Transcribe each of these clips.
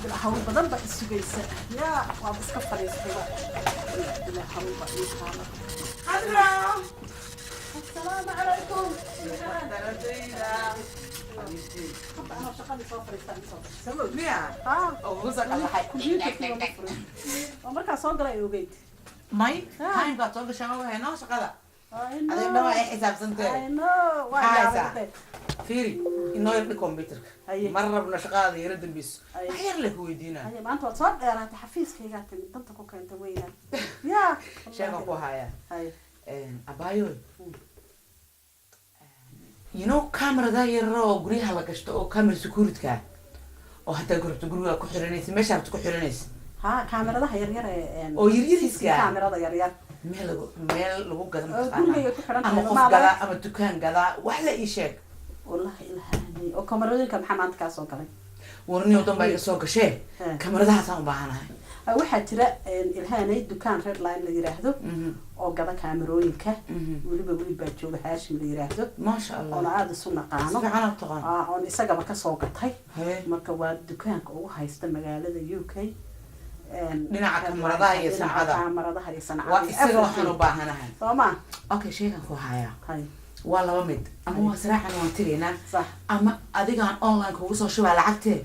بالحول بدل بقى السجيسة يا وابس كفر يسقى بالحول بقى يسقى حضرة السلام عليكم أنا شغالة صفر سووا ميا أو رزق على حي عمرك صار قرأ يوجد ماي هاي بقى تقول شغلة هنا شغلة هذا إنه أي حساب سنتين أنا واحد فيري إنه يبني كمبيوتر مرة بنا شغال يرد البيس أحير له هو يدينا هي ما أنت وصار أنا تحفيز كي قاعد تنطق كنت وينه يا شايفه كو هاي هاي أبايو كاميرا دا يرو غريها لا غشتو او كاميرا سكيورتي oo hatta gurubta guriga ku xiranaysa meesha aad ku xiranaysa ha kaamiradaha yar yar oo yar kaamirada yar yar meel lagu gadan guriga ku xiran ama qof gala ama dukaan gala wax la ii sheeg wallahi ilaahay oo kaamirooyinka maxamed ka soo galay warniyo dan bay soo gashay kaamiradaha aan u baahanahay waxaa jira ilaahay dukaan red line la yiraahdo oo gada kaamirooyinka waliba wiil baa jooga Haashim la yiraahdo ma sha Allah oo aad isu naqaano oo isaga ka soo gatay marka waa dukaanka ugu haysta magaalada UK dhinaca kaamiradaha iyo sanacada waa isaga waxaan u baahanahay sooma okay sheegan ku haya waa laba mid ama waa saraaxan waan tireena ama adigaan online kugu soo shubaa lacagtee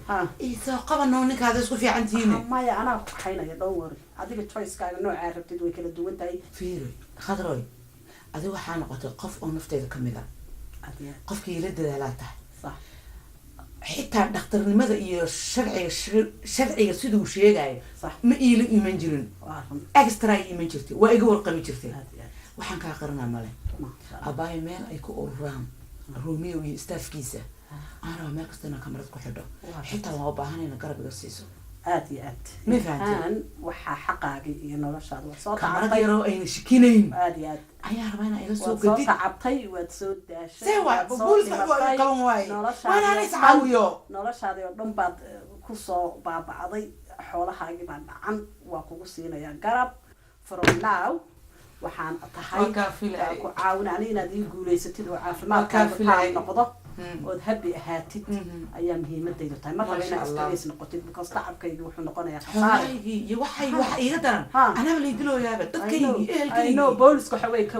isoo qabanoo ninkaada isku fiican tihiin maya anaa ku xaynaya dhowr adiga choice-kaaga nooca rabtid way kala duwan tahay fiiri khadroy adiga waxaa noqotay qof oo nafteeda ka mid ah qofkii la dadaalaa tahay sax xitaa dhakhtarnimada iyo sharciga siduu sheegayo ma iila iman jirin extra iman jirtay waa iga warqami jirtay waxaan kaa qaranaa male abaay meel ay ku ururaan Romeo iyo staafkiisa ana ma kastana kamarad ku xidho xitaa loo baahanayna garab iga siiso aad iyo aad mifaan waxa xaqaaga iyo noloshaada soo tacabtay yaro ayna shikinayn aad iyo aad ayaa rabaa ila soo gadid soo tacabtay waad soo daashay sewa booliska waa qaban waay waana la iscaawiyo noloshaada oo dhan baad ku soo baabacday xoolahaagi baan dhacan waa kugu siinaya garab from now waxaan tahay ku caawinaan inaad ii guuleysatid oo caafimaadkaaga noqdo ood happy ahaatid ayaa muhiimadaydu tahay marka inaad stress noqotid because tacabkaygu wuxuu noqonayaa khasaare iyo waxa iga daran anaba la idilooyaaba dadkaygi ehelkaygi no booliska waxa way ka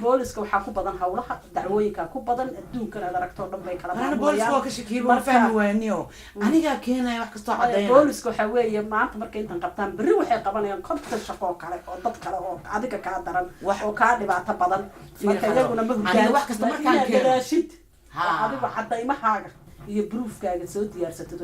booliska waxaa ku badan hawlaha dacwooyinka ku badan adduunkan aad aragto dhan bay kala maamulayaan booliska waa ka shakiir ma fahmi waaniyo aniga keenay wax kasto cadeeyay booliska waxa weeye maanta markay intan qabtaan bari waxay qabanayaan konton shaqo kale oo dad kale oo adiga ka daran oo ka dhibaato badan marka iyaguna ma hoggaan wax kasta markaan keenay adiga cadaymahaga iyo proofkaaga soo diyaarsatid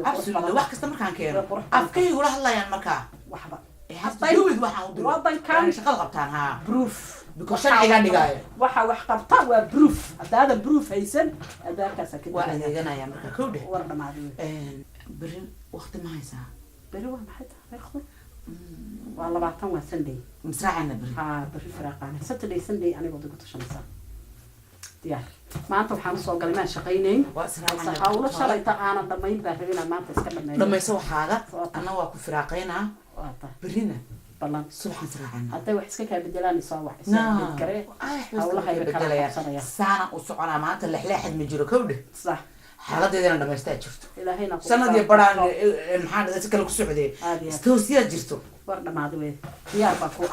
wax kasta markaan keeno afkaygu la hadlayaan marka waxba hadayid waxaan u diray wadankan shaqada qabtaan ha proof because sharciga dhigaayo waxa wax qabta waa proof hadaada proof haysan adaarkaas ka waa adeeganaya marka kowdhe war dhamaadeen bari waqti ma haysaa bari waa maxay tahay waa 20 waa Sunday masraacana bari ha bari firaaqana Saturday Sunday aniga wada ku tashanaysaa diyaar maanta waxaan soo galay ma shaqeynay hawlo shalay taana dhamayn baa rabina maanta iska dhamayso waxaaga ana waa ku firaaqeynaa برينا بالله سبحان سرعان هذا واحد سكها بدلاني صاوح نعم كره والله هاي بكرة سنة وسعنا معناتها اللحلاح المجرو كوده صح حالات إذا أنا ما استأجرت إلى هنا سنة دي برا المحل إذا سكلك السعودية استوسيا جرتو برنا مع دوي يا باكو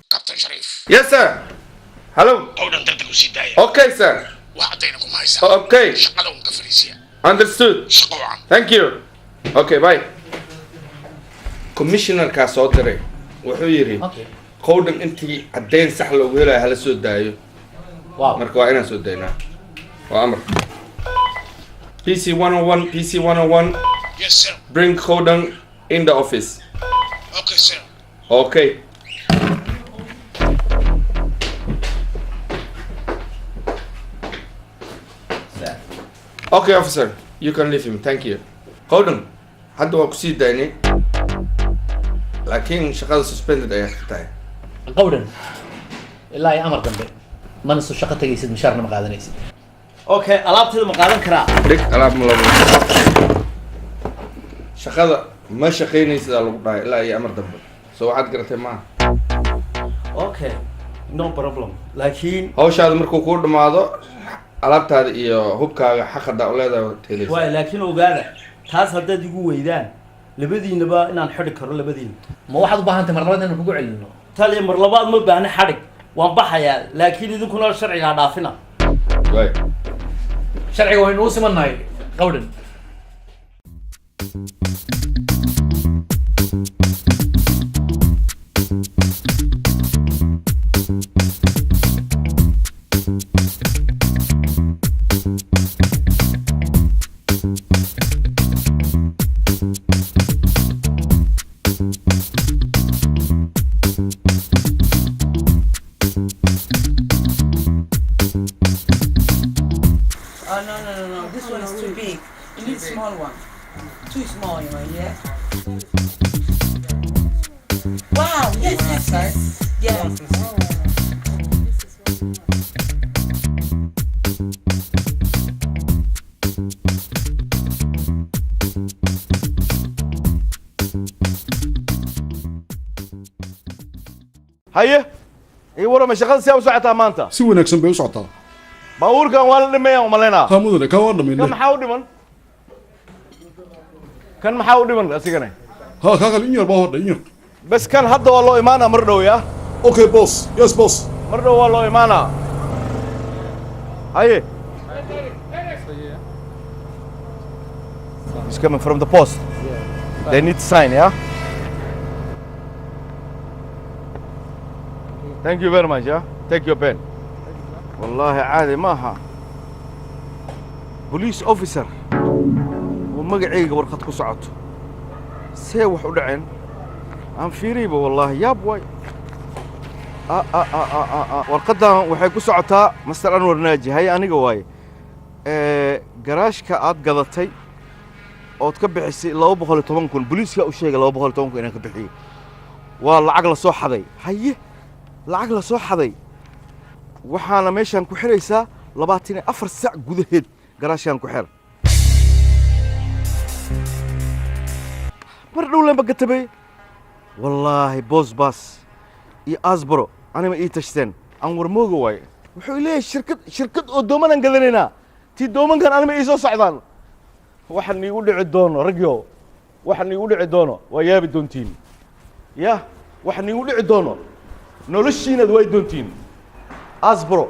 كابتن شريف Yes sir. Hello. أولا تدرك سيدايا. Okay sir. وعطيناكم هاي سنة. Okay. شغلهم كفريسيا. Understood. شقوعا. Thank you. Okay bye. Commissioner ka soo diray wuxuu yiri qowdan intii cadeyn sax loo weelay hala soo daayo. Wow. Marka waa inaan soo daynaa. Waa amar. PC 101 PC 101. Yes sir. Bring Khodan in the office. Okay sir. Okay. Okay officer, you can leave him. Thank you. Khodan, hadda waa ku sii daynay. laakiin shaqada suspended ayaa ka tahay qowdan ilaa ay amar dambe mana soo shaqo tagaysid mishaarna ma qaadanaysid okay alaabteedu ma qaadan karaa dhig alaab ma labo shaqada ma shaqaynaysid lagu dhahay ilaa ay amar dambe soo waxaad garatay maaha okay no problem laakiin hawshaada markuu kuu dhamaado alaabtaada iyo hubkaaga xaqada u leedahay teelisa waay laakiin ogaada taas haddaad igu weydaan labadiinaba inaan xidhi karo labadiina ma waxaad u baahan tahay mar labaad inaan kugu celino taliya mar labaad ma baahna xadhig waan baxayaa laakiin idinkuna sharcigaa dhaafina waay sharciga waynu u simannahay qawdhan No. This one is too big. You need a small one. Too small, you know, yeah? Wow, yes. Yes. haye ii warama shaqada si u socotaa maanta si wanaagsan bay u socotaa baabuurkan waa la dhimayaan umalaynaa ha mudane ka waa dhamayne kan maxaa u dhiman kan maxaa u dhiman asigana ha kaa kale in yar baa hodha in yar bas kan hadda waa loo imaanaa mar dhow ya okay boss yes boss mar dhow waa loo imaanaa haye He's coming from the post. They need to sign, yeah? Thank you very much, yeah? Take your pen. والله عادي maaha police officer ومقعيga warqad ku socoto see wax u dhaceen aan fiiriba wallahi yaab way warqadan waxay ku socotaa Mr. Anwar Naaji hay aniga waay garaashka aad gadatay ood ka bixisay 210,000 booliiska u sheegay 210,000 inaan ka bixiyay waa lacag la soo xaday haye lacag la soo xaday waxaana meeshan ku xiraysaa 24 saac gudaheed garaashan ku xir mar dhow lama gatabay wallahi boss bas iyo asbro anima ii tashteen aan warmooga waay wuxuu leeyahay shirkad oo doomanan gadanayna tii doomankan anima ii soo socdaan waxaan iigu dhici doono ragyo waxaan iigu dhici doono waa yaabi doontiin ya waxaan iigu dhici doono noloshiinad way doontiin asbro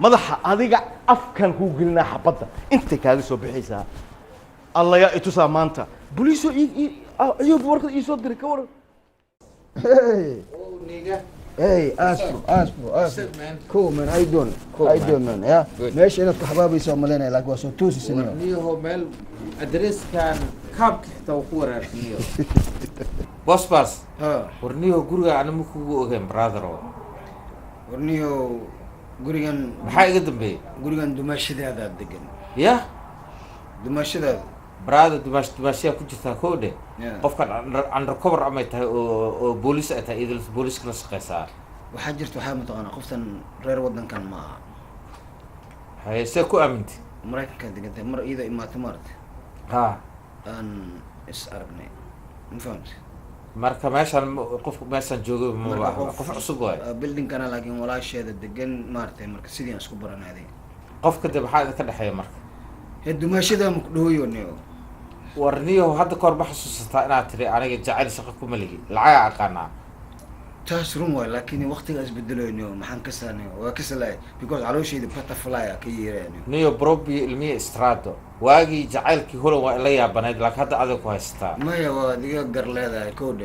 madaxa adiga afkan kuu gelinaa xabadda intay kaaga soo bixaysaa alla yaa itusaa maanta boliiso ayuu warqad ii soo diray ka waran Hey, Aspro. Cool, man. How you doing? Cool, how you doing, man? Yeah. ماشي أنا كحبابي سو ملينا لك واسو توسي سنيو. ورنيه مال أدرس كان كاب توقور رنيه. بس. ورنيه قرقة أنا مكو أجن برادرو. ورنيه قرقان. محاي قدم بي. قرقان دمشق هذا الدقن. يا. دمشق هذا. برادر دمشق كنت تاكوده. قف كان عند ركوبر عميته بوليس أتى إذا البوليس كنا سقيسار. وحجرت وحامد أنا خفت غير ودن كان معه. هاي سكو أمنت. مريك كان دقنت مر إذا إما تمرت. ها. أن إسأربني. مفهمت. مركب ماشان قف ماشان جوجو قف عصقوا. بيلدين كان لكن ولا شيء الدقن مارته مركب سيدي أسكو برنا هذه. قف كده بحاجة كده حياة مركب. الدمشق ده مكدويو نيو. ورنيه هذا كور بحسوستا أنا تري أنا جعل شقكم ملقي العيا قناع تاسرون ولا لكن وقت جالس بدلوا نيو ما حنكسر نيو وكسر because على شيء بتفلايا كير نيو بروبي المية استرادو واجي جعل كي هو ولا يا بنات لك هذا هذا كويستا ما هو دقيقة قر هذا كود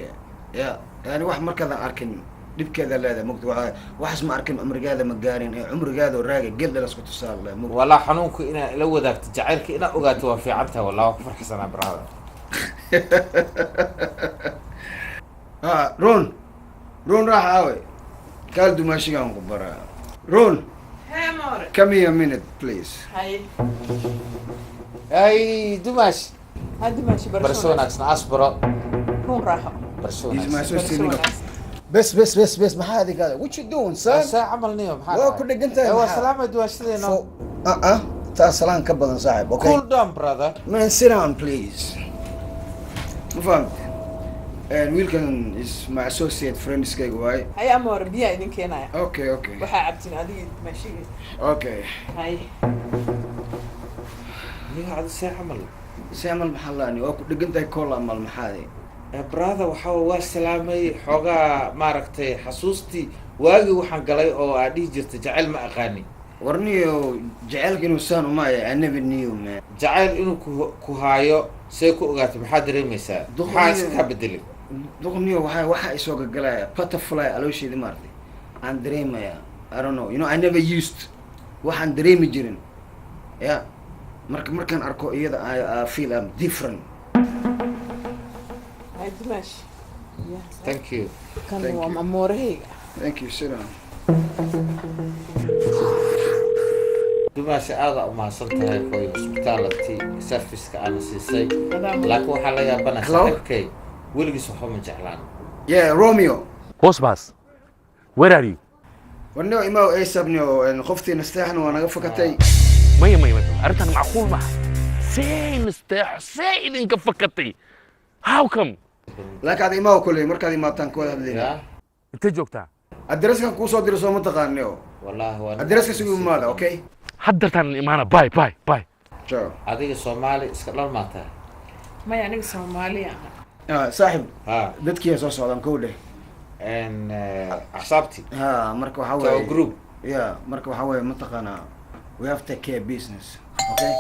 يا يعني واحد مركز أركن دب كذا هذا مقطوع واحد اسمه أركن عمر هذا مقارن عمر هذا وراجع قل له اسكت صار ولا حنونك إنا لو ذاك جعلك إنا أوقات في عدها والله كفر حسنا برهذا رون راح أوي قال دمشق عن قبرة رون come here a minute please أي دمشق هذا ماشي برشلونة أصبر كون راحة برشلونة بس ما هذه قال what you doing son ساعة عملناه بحاجة لا كنا قلت هو سلامة دمشق لنا تاسلان كبر صاحب okay cool down brother man sit down please ما فهمت wiilkan is my associate friends kayga waaye. Hay amoor biyaa idin keenaya. Okay, okay. Waxaa cabtin adiga maashiga. Okay. Hay. niga cad saacamal saacamal maxaa laani oo ku dhigantahay kool amal maxaade brother waxa waa salaamay xogaa maaragtay xasuustii waagi waxaan galay oo aad dhihi jirtay jacayl ma aqaani warniyo jacaylka inuu saan uma yahay anabi niyo ma jacayl inuu ku haayo see ku ogaatay maxaa dareemaysaa maxaa iska bedelay duqniyo waxa isoo gagalaya butterfly aloosheedi maartay aan dareemaya I don't know, you know, I never used waxaan dareemi jirin yeah markaan arko iyada I feel I'm different. Hay Dimash. Thank you. Kan waa amoorahayga. Thank you, sit down. Dimash aada u mahadsan tahay hooyo hospitality service-ka aan siisay laakiin waxaa la yaabana saaxiibkay weligiis waxba ma jeclaan. Yeah, Romeo. Boss, where are you? warniyo imaa eysabniyo qoftii nasteexna waa naga fakatay. maya arrintan macquul maaha see nasteexo see idinka fakatay how come laakiin aad imaa kuley markaad imaataan kooda hadlayna intee joogtaa adreskan kuu soo diro soo ma taqaaniyo wallaahi waa adreska sugu imaada okay haddartaan imaana bye ciao adiga Soomaali iska dhal ma tahay maya aniga Soomaali ah saaxib dadkii soo socdaan kowdhe and axsaabti marka waxa weeye group marka waxa weeye ma taqaanaa we have to take care business okay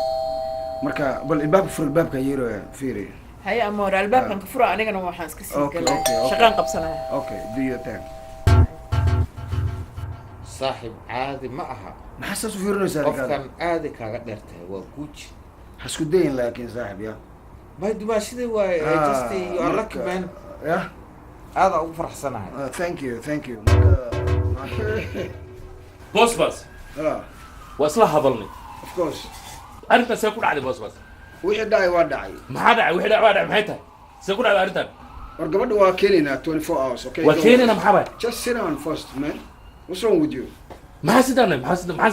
marka bal albaabka yiro fiiri hay amoor albaabkan ka furo anigana waxaan iska sii galay shaqaan qabsanaya okay do your thing saaxib caadi ma aha maxaa soo fiirinaysaa qofkan aadi kaaga dheertahay waa guuji hasku dayin laakiin saaxib ya may dumaashida waay just you are lucky man yeah aada ugu faraxsanahay thank you boss waa isla hadalnay of course arrintan see ku dhacday boss wixii dhacay waa dhacay maxaa dhacay wixii dhacay waa dhacay maxay tahay see ku dhacday arrintan war gabadha waa keenaynaa 24 hours okay waa keenaynaa maxaa baay just sit down first man what's wrong with you maxaa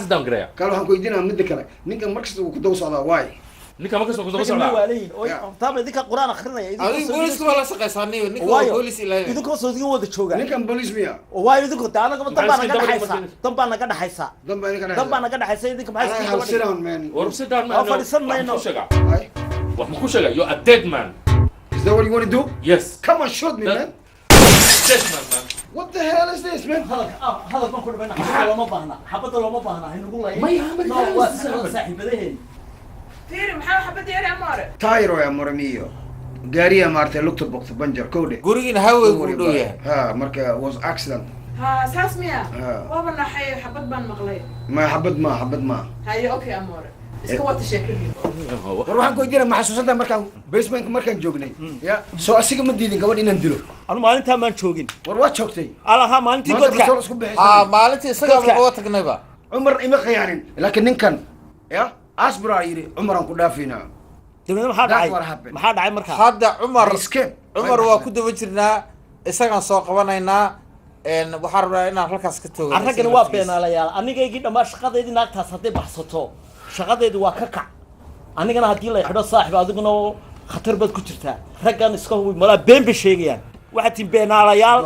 sidaan garaya kale waxaan ku weydiinaa midda kale ninkan markasta uu ku daw socdaa why ninka markasta ku daw socdaa taaba idinka quraan akhrinaya adiga booliska waa la shaqaysaaniyo ninka boolis ilaahay idinka soo idin wada jooga ninkan booliis miya oo waa idinku taana dan baa naga dhaxaysa idinka maxay sit down man or sit down man fadhiisan mayno wax ma ku sheega you're a dead man is that what you want to do yes come on shoot me man dead man what the hell is this man هذا ما كنا بينا حبة ما بهنا حبة ما بهنا هنقول له ما يهمني صاحبين فير maxaa xabad yar amore tayro ya moramiyo gaariya maartay lugta boqto banjar kowde gurigiina haway ku dhow yahay marka was accident saas miya waaba naxay xabad baan maqlay ma xabad ma hayo okay amore iska wata sheekadii war waxaan ku jira maxasuusada markaan basement markaan joognay ya soo asiga ma diidin gabadh inaan dilo anu maalinta maan joogin war waa joogtay alaha maalintii godka maalintii isaga uga tagnayba umar ima khiyaanin laakiin ninkan ya asbra yiri umaran ku dhaafina dawladda maxaa dhacay markaa hadda Umar waa ku daba jirnaa isagaan soo qabanaynaa waxaan rabnaa inaan halkaas ka toogo arragana waa beenaalayaal anigaygii dhammaan shaqadeedii naagtaas hadday baxsato shaqadeedu waa ka kac anigana haddii la xidho saaxiib adiguna khatar baad ku jirtaa raggan iska hubi malaa been bay sheegayaan waxaad tiin beenaalayaal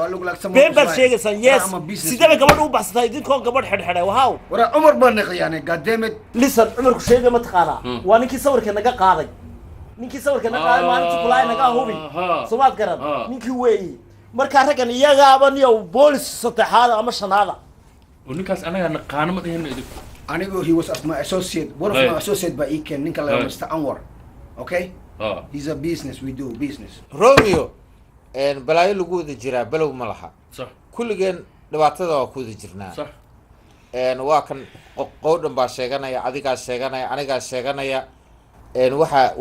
been baad sheegaysaan yes sidaba gabadh u baxsataa idinkoo gabadh xidhxidhay wahaw wara Umar baan qiyaanay goddammit listen Umar ku sheegay ma taqaanaa waa ninkii sawirka naga qaaday maalintii kulaay naga hubi Soomaad garan ninkii weey marka raggan iyagaaba niyo boolis saddexaad ama shanaada ninkaas anaga naqaano ma dhihin idinku anigo he was my associate one of my associate by Eken ninka la Mr. Anwar okay he's a business we do business Romeo balaayo lagu wada jiraa balow ma laha صح kulligeen dhibaatada waa ku wada jirnaa صح waa kan qowdhan baa sheeganaya adigaa sheeganaya anigaa sheeganaya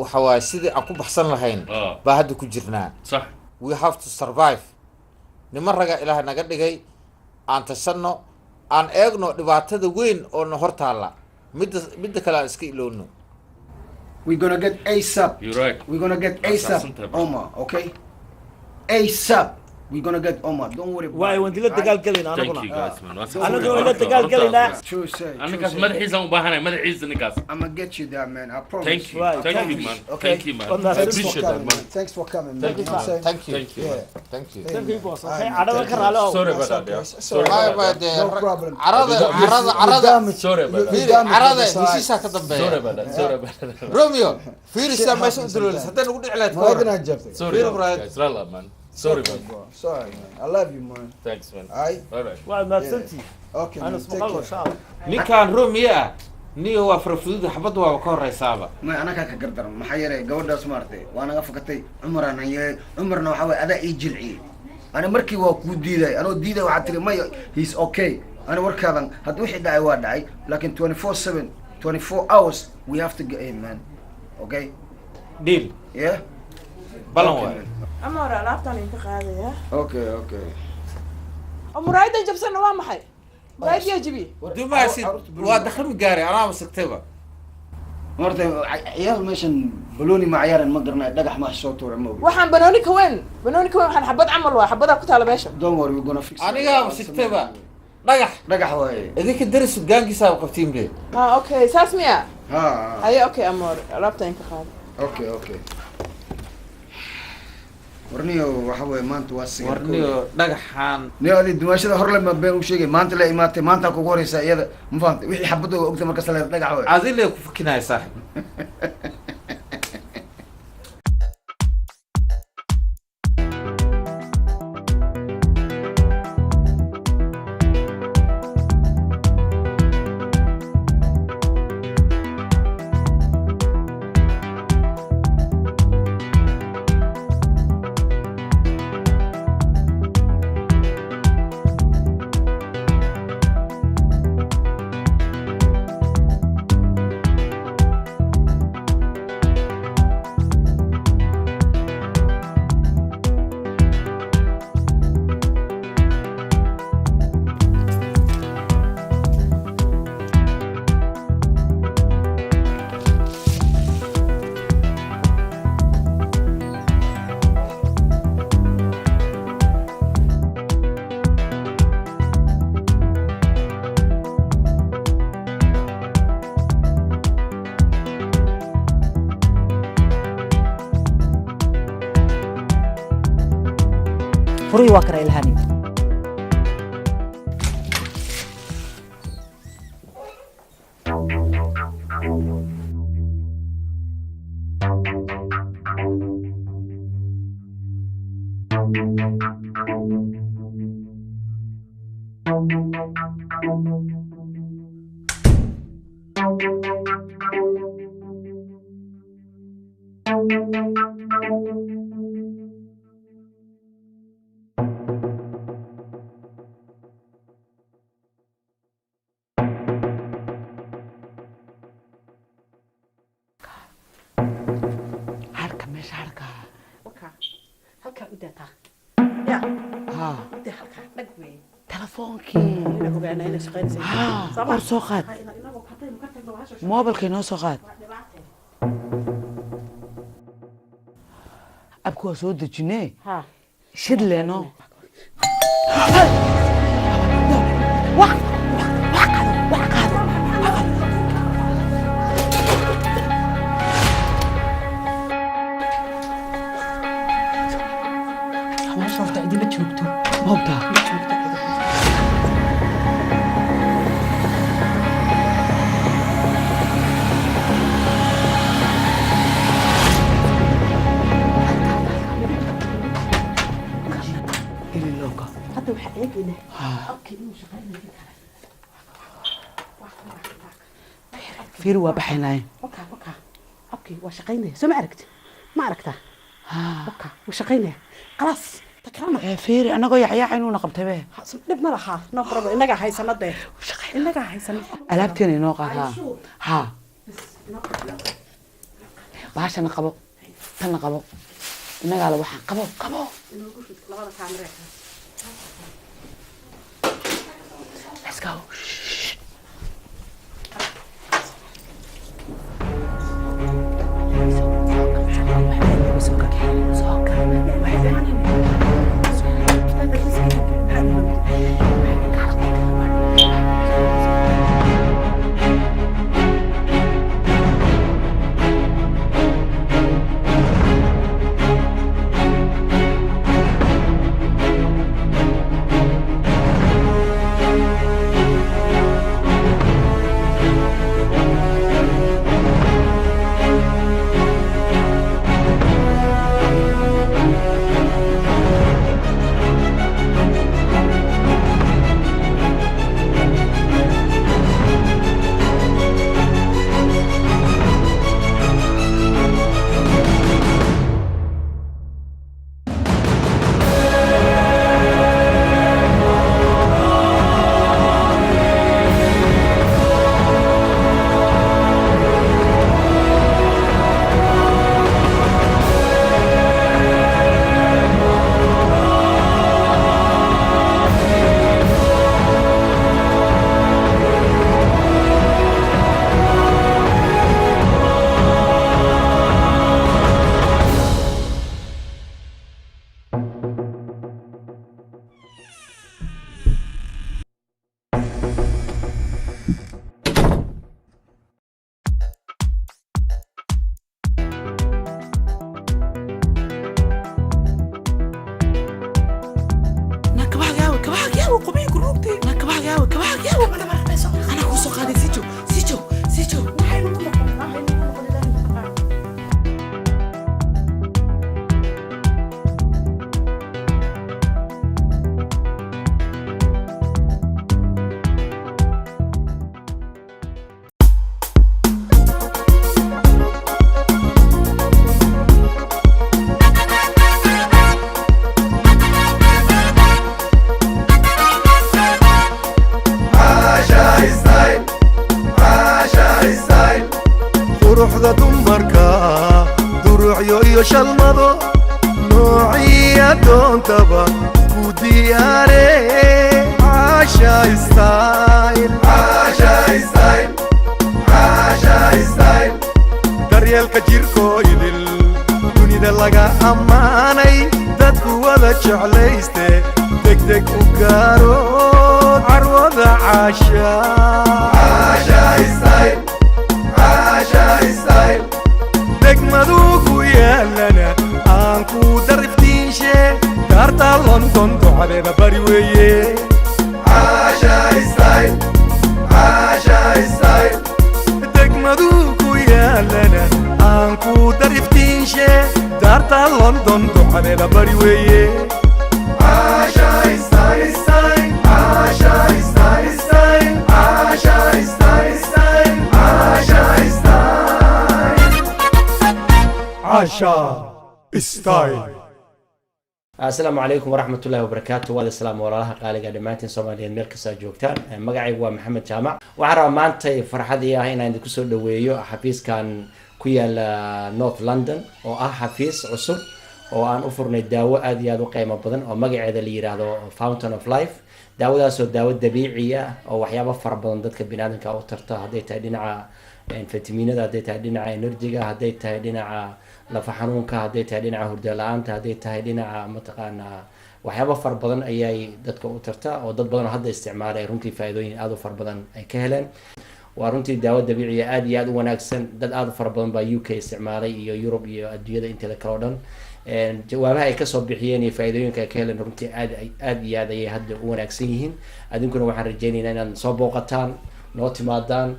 waxa waa sidii aan ku baxsan lahayn baa hadda ku jirnaa صح we have to survive niman raga ilaahay naga dhigay aan tashanno aan eegno dhibaatada weyn oo na hor taalla midda kale aan iska ilowno we're gonna get ASAP you're right we're gonna get ASAP Omar okay ASAP we're gonna get Omar. Don't worry. Why won't you let the girl kill him? Thank you guys, man. أنا أقول let the girl kill him. True say. أنا كاس مدحيز أنا مباهنا مدحيز نكاس. I'm gonna get you there, man. I promise. Thank you, thank you, man. Thank you, man. I appreciate that, man. Thanks for coming, man. Thank you, man. Thank you. Thank you. Thank you. Thank you, boss. Okay, I don't care. Sorry about that, yeah. Sorry Bye, about bye, that. dear. No problem. عرض Sorry about that. فيري عرض نسيسها كذا Sorry about that. Sorry about that. روميو فيري سامع شو تقول حتى نقول على ما أقدر أجبتك. Sorry, guys. لا man. Sorry, man. Sorry, man. I love you, man. Thanks, man. Aye. Bye bye. Well, ما سنتي. Okay, أنا man. اسمه Take الله care. شاء الله. ninkan روميا niyo waa farfudud xabad waa ka horeysaaba ma anaka ka gardaran maxaa yeelay gabadhaas maartay waa naga fakatay Cumarna yahay Cumarna waxa way adaa ii jilciyay ana markii waa ku diiday anoo diiday waxa tiri may he's okay ana warkaadan had wixii dhacay waa dhacay laakiin 24/7 24 hours we have to get in, man. Okay, deal. Yeah, balan waa Amar alaabtan inta qaadaya. Okay. Amurayda jabsan waa maxay? Murayd yajibi. ودماسي وادخل قاري انا مسكتبه martay ciyaal meeshan balooni ma ciyaaran ma garnaa dhagax ma soo tuuray ma ogi Waxaan banooni ka weyn waxaan xabad camal waa xabada ku taala meesha. don't worry we're gonna fix it. aniga مسكتبه dhagax waaye idinka daris gaankiisa qabtiin be Okay, saas miya? ha Haye okay Amar alaabtan inta qaad. Okay. warniyo waxa way maanta waa sigar warniyo dhagaxan niyo adi dumaashada hor lama been u sheegay maanta la imaatay maanta kugu horeysa iyada ma fahamtay wixii xabada oo ogta marka salaad dhagax way adile ku fikinay saaxib فري وكرة الهاني سوقات موبلك نو سوقات أبكو سود الجنيه شد لنا ما شفت عندي ما تشوكتو موتا فير وبحناي اوكي وشقينا سو ما عرفت اوكي وشقينا خلاص تكرمك فير انا قوي يحيى عينو نقبته به دب ما لها نو برب انغا هيسنده انغا هيسن alaabteena inoo qaadaa ha baashana qabo tan qabo inaga la waxaan qabo labada kaamira let's go كباك يا وقبي كروكتي لا كباك يا ولا مرحبا انا كوسو قادي سيجو quruxda dumarka duruucyo iyo shalmado noociya doontaba ku diyaare caasha style daryeelka jirkoo idil dunida laga ammaanay dadku wada jeclayste degdeg u gaaro carwada caasha degmadu ku yaalana aan ku dariftiinshe daarta london ducadeeda bari weeye degmadu ku yaalana aan ku dariftiinshe daarta london ducadeeda bari weeye السلام عليكم ورحمة الله وبركاته وهذا السلام والله قال قاعد مانتين صوماليين ميركز جوجتان مقعي هو محمد جامع وعرى مانتي فرحتي هنا عندك كسر دويو حفيز كان كويا نورث لندن أو حفيز عصر أو أن أفرنا الدواء هذه هذا قيمة بدن أو مقعي هذا اللي هذا Fountain of Life دواء سو دواء دبيعية أو وحياة فرق بدن ضدك بنادم كأوترته هذي تهدينا فيتامينات هذي تهدينا إنرجيا هذي تهدينا lafa xanuunka haday tahay dhinaca hurdo la'aanta haday tahay dhinaca mataqaanaa waxyaabo far badan ayay dadka u tartaa oo dad badan hadda isticmaalay runtii faa'iidooyin aad u far badan ay ka heleen waa runtii daawo dabiici aad iyo aad u wanaagsan dad aad u far badan baa UK isticmaalay iyo Europe iyo adduunyada inteeda kale oo dhan jawaabaha ay ka soo bixiyeen iyo faa'iidooyinka ay ka heleen runtii aad iyo aad ayay hadda u wanaagsan yihiin adinkuna waxaan rajaynaynaa inaad soo booqataan noo timaadaan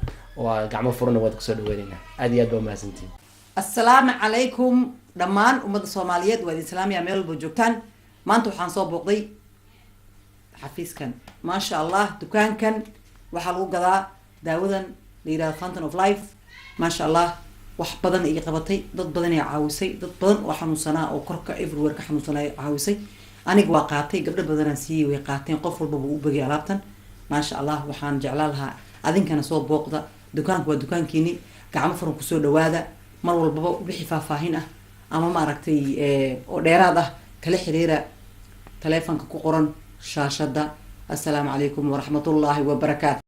oo gacmo furan waad ku soo dhaweynaynaa aad iyo aad baa mahadsantihiin السلام عليكم دمان أمد الصوماليات وادي السلام يا ميل بوجوكتان ما أنتو حنصوب بوقضي حفيز كان ما شاء الله دكان كان وحلو قضاء داودا ليرا فانتن اوف لايف ما شاء الله wax badan ay qabatay dad badan ay caawisay dad badan oo xanuunsanaa oo korka everywhere ka xanuunsanaa caawisay aniga waa qaatay gabdho badan aan siiyay way qaateen qof walba uu bagay alaabtan ma sha Allah waxaan jeclaan lahaa adinkana soo booqda dukaanku waa dukaankiini gacmo furan ku soo dhawaada mar walba wixii faahfaahin ah ama ma aragtay oo dheeraad ah kala xiriira telefoonka ku qoran shaashada assalaamu calaykum waraxmatullaahi wabarakaatu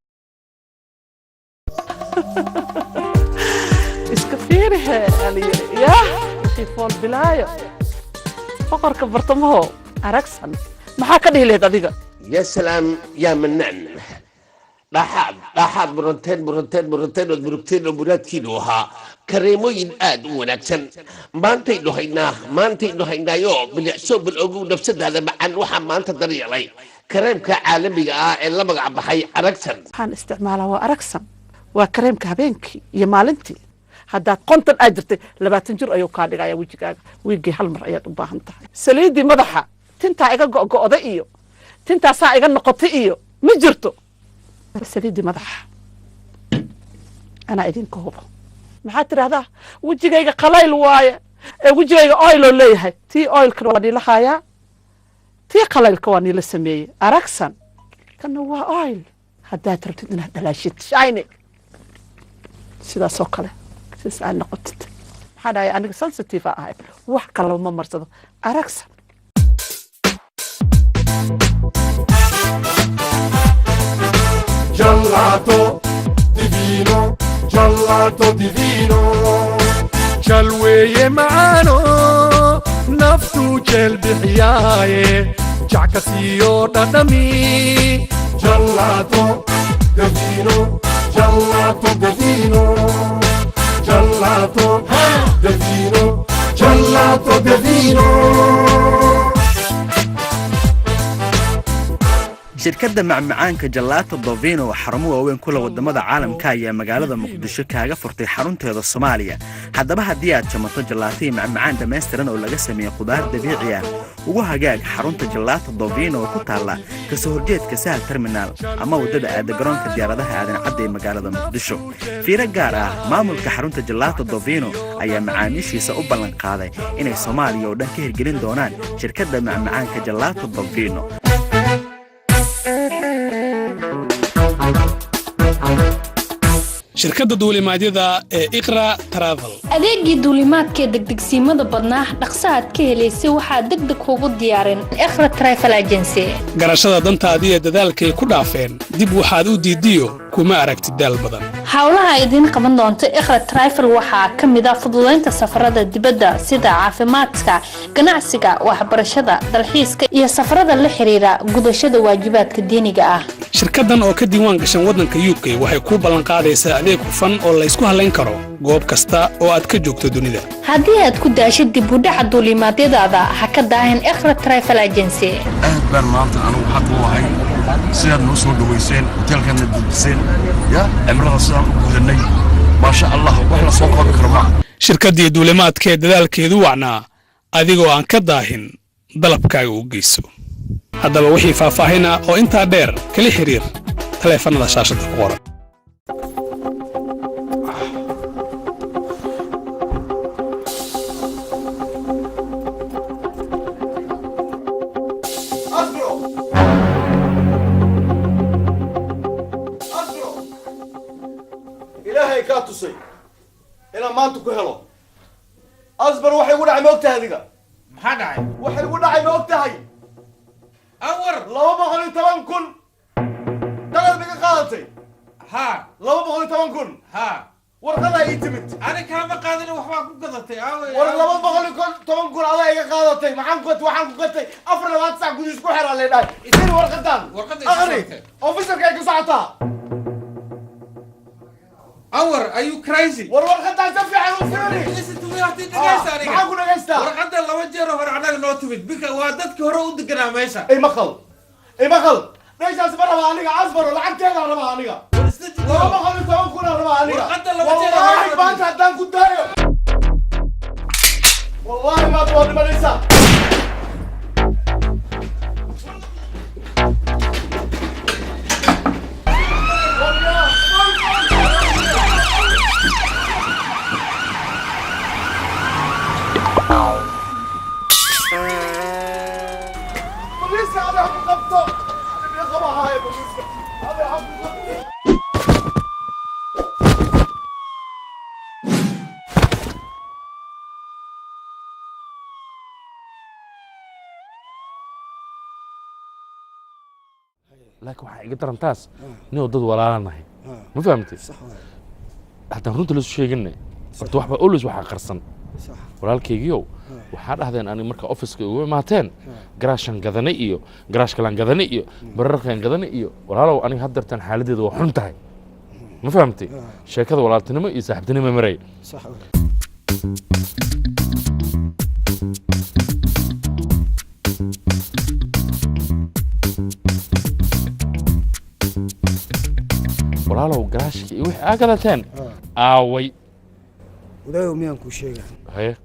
iska fiirihe aliyo ya wixii fool bilaayo boqorka bartamaho aragsan maxaa ka dhihi lahayd adiga يا سلام يا منان dhaxaad buranteen وبراتكينوها كريموين آد ونكسن مانتي نهينايو بالعسو بالعقو نفسد هذا معن وحا مانتا دريالي كريمك عالمي إلا مقع بحي أركسن waxaan isticmaalaa waa aragsan waa kareemka habeenkii iyo maalintii haddaad konton aad jirtay 20 jir ayuu kaa dhigaya wejigaaga wiigii hal mar ayaad u baahan tahay saliidii madaxa tintaa iga go'go'da iyo tintaasaa iga noqotay iyo ma jirto saliidii madaxa anaa idinka hubo maxaad tidhaahdaa wejigayga qalayl waaye ee wejigayga oiloo leeyahay tii oilka waa niila haayaa tii qalaylka waa niila sameeyey aragsan kana waa oil haddaad rabtid inaad dhalaashid shine sidaasoo kale sidaas aad noqotid maxaa dhahay aniga sensitive a ahay wax kalaba ma marsado aragsan gelato divino jalweeye macaano naftu jeel bixiyaaye jackasiyo dhadhami gelato divino gelato divino gelato divino gelato divino shirkadda macmacaanka Gelato Bovino xarumo waaweyn kula wadamada caalamka ayaa magaalada Muqdisho kaaga furtay xarunteeda Soomaaliya haddaba haddii aad jamato gelato macmacaan dhameystiran oo laga sameeyay khudaar dabiici ah ugu hagaag xarunta Gelato Bovino oo ku taala ka soo horjeedka Sahal Terminal ama wadada aad garoonka diyaaradaha aadan cad ee magaalada Muqdisho fiiro gaar ah maamulka xarunta Gelato Bovino ayaa macaamiishiisa u ballan qaaday inay Soomaaliya oo dhan ka hirgelin doonaan shirkadda macmacaanka Gelato Bovino shirkadda duulimaadyada ee Iqra Travel adeegii duulimaadka degdegsiimada badnaa dhaqso aad ka helaysay waxaa degdeg kuugu diyaarin Iqra Travel Agency garashada dantaadii ee dadaalkay ku dhaafeen dib waxaad u diidiyo kuma aragtid daal badan hawlaha idin qaban doonto Iqra Travel waxaa ka mid ah fududeynta safarada dibadda sida caafimaadka ganacsiga waxbarashada dalxiiska iyo safarada la xiriira gudashada waajibaadka diiniga ah shirkaddan oo ka diiwaan gashan waddanka UK waxay ku ballan qaadaysaa adeeg hufan oo la isku halayn karo goob kasta oo aad ka joogto dunida haddii aad ku daashid dib u dhaca duulimaadyadaada ha ka daahin Iqra Travel Agency aad baan maanta anigu xaq u lahay sidaad noo soo dhaweyseen hotelkana dejiseen ya cimrada sidaan u gudanay maasha allah wax la soo koobi karo ma shirkaddii duulimaadkee dadaalkeedu wacnaa adigoo aan ka daahin dalabkaaga u geyso haddaba wixii faahfaahin ah oo intaa dheer kala xiriir taleefannada shaashadda ku qoran ilaahay kaa tusay inaan maanta ku helo asbar waxay ugu dhacay ma ogtahay adiga maxaa dhacay waxay ugu dhacay ma ogtahay awar 210,000 dalaad biga qaadatay ha 210,000 ha warqada ii timid ani kaama qaadin waxbaa ku gadatay war 210,000 adaa iga qaadatay waxaan ku gatay 24 saac gudihiis ku xeraa leedhahay isini warqadan aqri officerka ay ka socotaa Awar, are you crazy? warqadan si fiican u fiiri listen to me hadii dhageysta aniga maxaa ku dhageysta warqada laba jeer hore anaga noo timid bika waa dadka hore u deganaa meesha ay maqal meeshaas ma raba aniga asbaro lacagteeda raba aniga 210,000 raba aniga warqada laba jeer wallahi maanta haddaan ku daayo wallahi maad waa dhimanaysaa laakiin waxaa iga daran taas inuu dad walaalanahay ma fahamtay haddaan runta lasu sheeginay horta waxba always waxaa qarsan walaalkaygiiow waxaa dhahdeen aniga marka offiska ugu imaateen garaashan gadanay iyo garaash kalaan gadanay iyo bararkaan gadanay iyo walaalow aniga haddartan xaaladeeda waa xun tahay ma fahamtay sheekada walaaltinimo iyo saaxiibtinimo maray walaalow garaashka iyo wixii aa gadateen aaway wadaago miyaan kuu sheegaa haye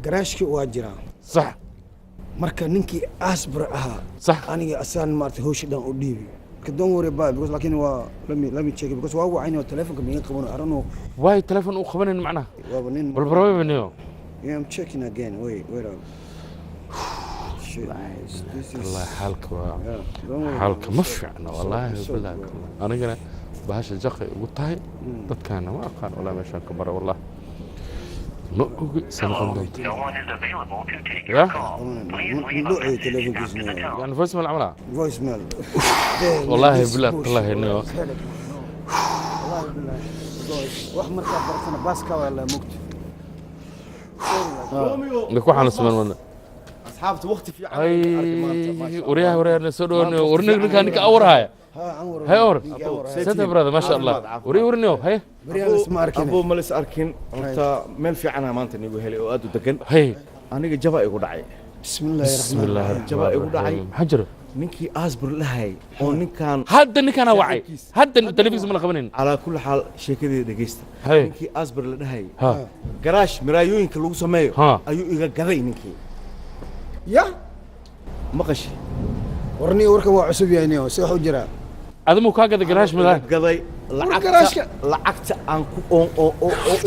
garaashkii waa jiraa sax marka ninkii asbar ahaa sax aniga asaan maartay hawsha dhan u dhiibi marka don't worry about it because laakiin waa let me check it because waa wacayna telefonka miga qabano I don't know why telefon uu qabanin macnaha waa nin bal barabaniyo yeah I'm checking again wait الله حالك حالك مفعنا والله بالله أنا قلنا بهاش الجقي قلتها تذكرنا ما أقان ولا مشان كبر والله ما سنقدم يا يعني فويس ميل عملها فويس ميل والله بالله الله إنه والله بالله واحمد كبر سنة باسكا ولا مكت نكون حنا سمعنا أصحابته وقت في أي وريها نسودون ورنيك كانك أورها هاي أور سيد برادة ما شاء الله ورنيو هاي أبو ملس أركين أنت مال في عنا ما أنت نقول هلي وأدو دكان هاي أنا جبا يقول دعي بسم الله الرحمن الرحيم جبا يقول دعي حجر ninkii asbur lahay oo ninkaan hadda ninkaan wacay hadda telefiis ma la qabanin calaa kulli xaal sheekadeeda dhegeysta Hey. ninkii asbur la dhahay Ha. garaash miraayooyinka lagu sameeyo Ha. ayuu iga gaday ninkii ya maqashi warni warkan waa cusub yahay niyo si wax u jiraa adimu kaa gada garaash midaa gaday garaashka lacagta aan ku oo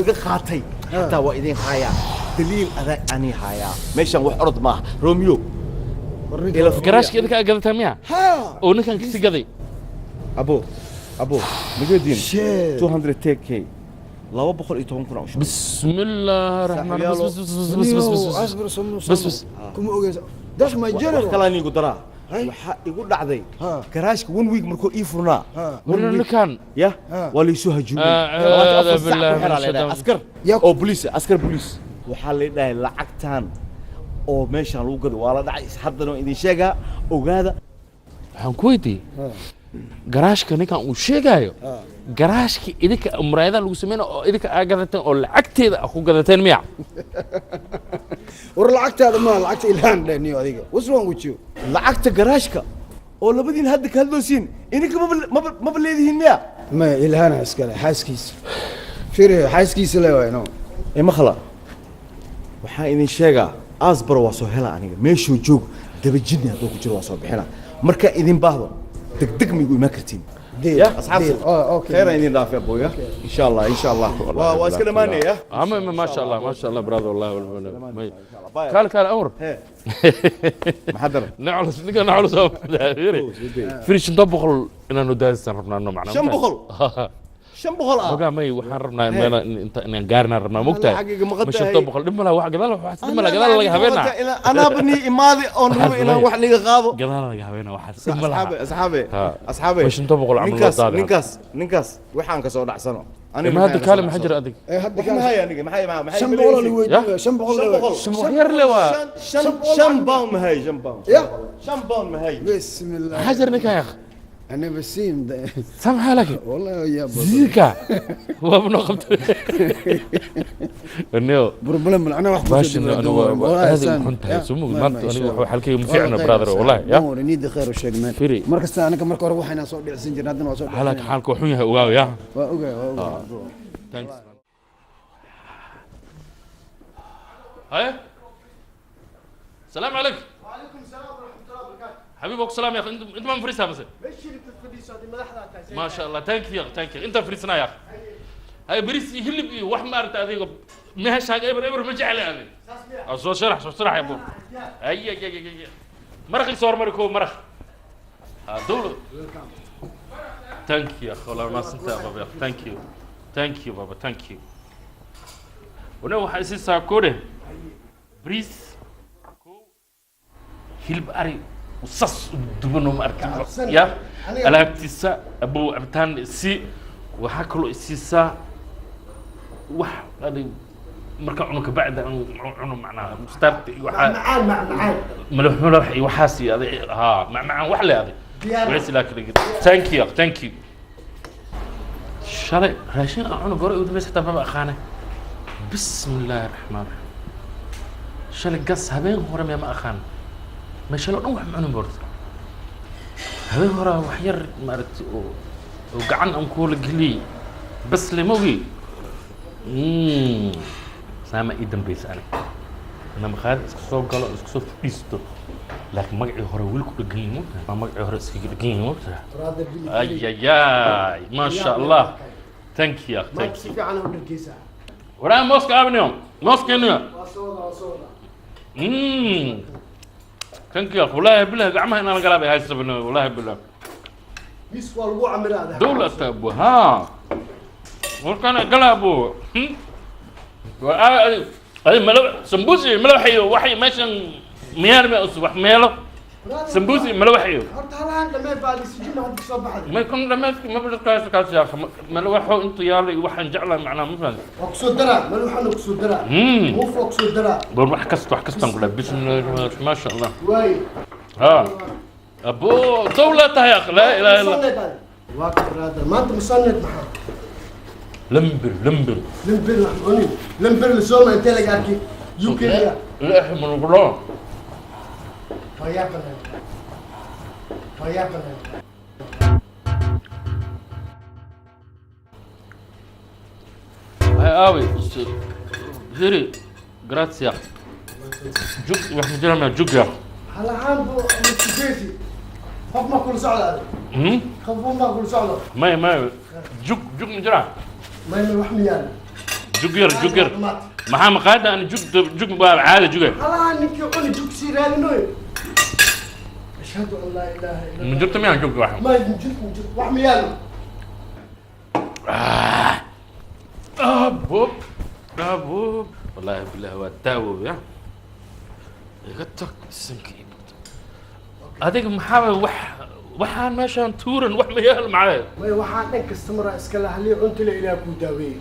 iga qaatay xataa waa idin hayaa daliil adaa ani hayaa meeshan wax orod maaha romeo garaashka idinka aa gadataa miya oo ninkaan kasi gaday abo magadin 200 take 210 kun عشان بسم الله الرحمن الرحيم بس kuma ogeysa dash ma jiro kala nigu dara waxa igu dhacday garaashka 1 week markuu ii furnaa ninkaan ya waa la soo hajuumay askar oo police askar police waxa la dhahay lacagtan oo meeshan lagu gado waa la dhacay haddana idin sheega ogaada waxaan ku weydiiyey garaashka ninkan uu sheegayo garaashka idinka muraayada lagu sameeyay oo idinka aa gadateen oo lacagteeda ku gadateen miya war lacagtaada ma lacagta ilhaan dhaniyo adiga what's wrong with you lacagta garaashka oo labadiin hadda ka hadloosin idinka ma leedihiin miya ma ilhaan iskale xaaskiisa firi xaaskiisa leeyahay ma khala waxaan idin sheegaa asbar waa soo hela aniga meeshuu joog dabajinni hadduu ku jiro waa soo bixina marka idin baahdo degdeg migu imaan kartiin يا اصحابي خير اني دافع ابويا ان شاء الله ان شاء الله واسكن ماني يا ما شاء الله ما شاء الله برادر والله كان امر محضر نعلس نعلس فريش نطبخ اننا نداس ربنا انه معنا شنبخل شنبخل بقى مي وحن ربنا انت ان قارنا ربنا مقتل مش نطبخ لما لا واحد قال لما لا قال لك هبينا انا بني امادي اون ربي انا واحد لي قاضو قال لك هبينا واحد اصحابي مش نطبخ العمل نينكاس waxaan ka soo dhacsano ما هذا كلام حجر ادق هذا ما هي aniga maxay ma maxay شنبخل اللي ويدي شنبخل غير لوا شنبون ما هي شنبون يا شنبون ما هي بسم الله حجر نك يا اخي انا بسيم سامح لك والله يا ابو زيكا وابن قمت انه بروبلم انا واحد باش انه هذه كنت سمو ما انا حلكي مفيعنا برادر والله يا نور نيد خير وشيق مان فري مركز انا كمرك هore waxayna soo dhicin jirnaa hadana waa soo حالك حالك وحون yahay ogaaw ya waa ogaa thanks هاي السلام عليكم وعليكم السلام ورحمه الله وبركاته حبيبك سلام يا اخي انت ما مفرسها بس ماشي الفريسه دي مدحدا ما شاء الله ثانك يو انت فرسنا يا اخي هاي بريس يهلب wax ma arta adiga meesha eber ma jecel ani soo sharax ya buu ay maraq soo marko maraq dawlo thank you ya khala ma santa baba thank you baba thank you wana waxa isi saakore بريس hilib ari usas dubano ma arka ya alaabtiisa abu abtaan si waxa kale isiisa wax adi marka cunka bacda cuno macnaa start waxa macaan ملوح وحاسي ها مع wax leeyahay بس لكن thank you shalay raashin aan goor u dhameysay tababa aqaana bismillaahir rahmaanir rahiim shalay gas habeen hore ma aqaan ما شاء الله روح معنا برد هذا هو وحير مرت وقعن أنكول قلي بس لموي سامع إيدم بيس أنا مخاد سوق قالوا سوق بيستو لكن ما قاعد يهرولك بجيمو ما قاعد يهرس كي بجيمو أي ما شاء الله thank you ورا موسك أبنيهم موسك إنه thank you والله بالله قعمها أنا قلبي هاي السبنة والله بالله ميسك والقوع عمل هذا دولة أبو ها وكان قلبه هذا ملو سمبوسي ملوحي وحي ماشي ميار ما أصبح ميلو سمبوسي ملوحي هرت هلا لما بعد السجن هاد صباح ما يكون لما ما بدك كاس يا أخي ملوحه أنت يالي وحن جعله معنا مثلا أقصد درا ملوحة أقصد درا مو فوق أقصد درا بروح حكست نقول بسم الله ما شاء الله واي ها أبو دولة يا أخي لا إله إلا الله واقف هذا ما أنت مصند معه لمبر محموني لمبر لسوما أنت لك أركي يوكي لا إحنا من القرآن ويا بنات aawi hiri grazie jug waxaan jirana jug ya هلا عامبو متجيتي خف ما كل سعودة خف ما كل سعودة ما jug ma jira ما يمر وحمي يعني jug yar maxaa maqaada aan jug baa caada juga هلا انك يقول جوك سيراني نوي اشهد ان لا اله الا الله من jirta miyaan jug wax ما يمجد وحمي يعني ابوب والله بالله waa daawo ya iga tag sanki adiga maxaa waxaan meeshaan tuuran wax ma yaal macay ما waxaan dhan customer iska lahalay cunto la ilaa ku daaweey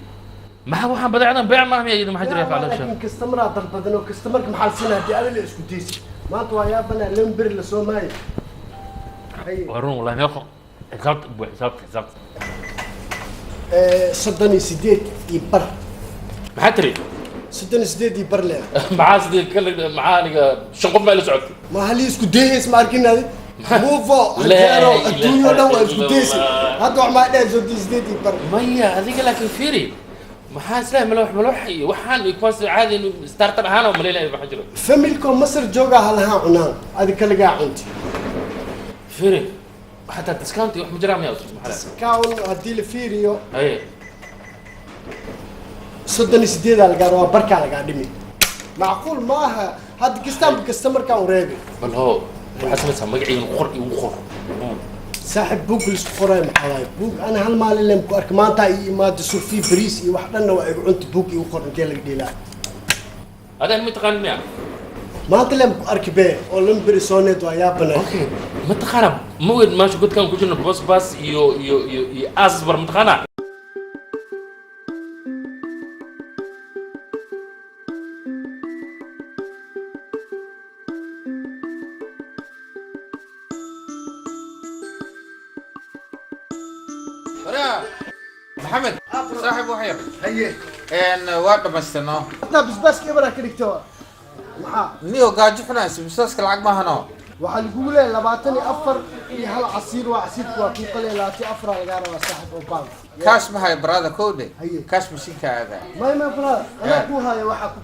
maxaa waxaan badeecdan beec ma ahmiyay ma jira faalasha laakiin customer dad badan oo customer maxal sinaa adil isku deesi maanta waa yaa bana lamber la Soomaali warun wallahi meeqo xisaabta bu xisaabta صدني سديت يبر maxaa tiri صدني سديت يبر له maxaa sidii kale macaaniga shan qof ma la socotay ما هلي اسكو ديس ما arkin hadi موفو لا الدنيا دو اسكو ديس هذا ما ده زود سديت يبر maya adiga laakiin fiiri maxaa isla malax iyo waxaan ikwaas caadi inuu starter ahaan oo maleelay waxa jiro familko masar jooga halaha cunaan adi kala gaa cunti fiiri حتى الديسكاونت يروح مجرى 100 ديسكاونت هدي الفيريو اي صدني سديد على القروه بركه على قادمي معقول ماها هاد كستمر كان ريبي بل هو حسب مقعي وخر صاحب بوك الصفراء محلاي بوك انا هالمال اللي مكو ارك مانتا ما دسو في بريس وحدنا وعنت بوك وخر انت لك ديلا هذا المتقن يعني ما انت اللي مكو ارك بيه ولم بريسونيت ويا بنا اوكي متخرب مويد ماشي قلت كان كوجنا باس يو اصبر متخنا محمد صاحب وحير هي ان واد بستنو لا بس كبر كريكتو نيو قاجي فناس بس كلعق ما هنا waxaa lagu leeyahay 24 iyo hal casiir waa casiirku waa ku qalay 24 laga raba saaxib oo baan kaash ma hay brada koode kaash mashiinka aada ma brada ana ku haya waxa ku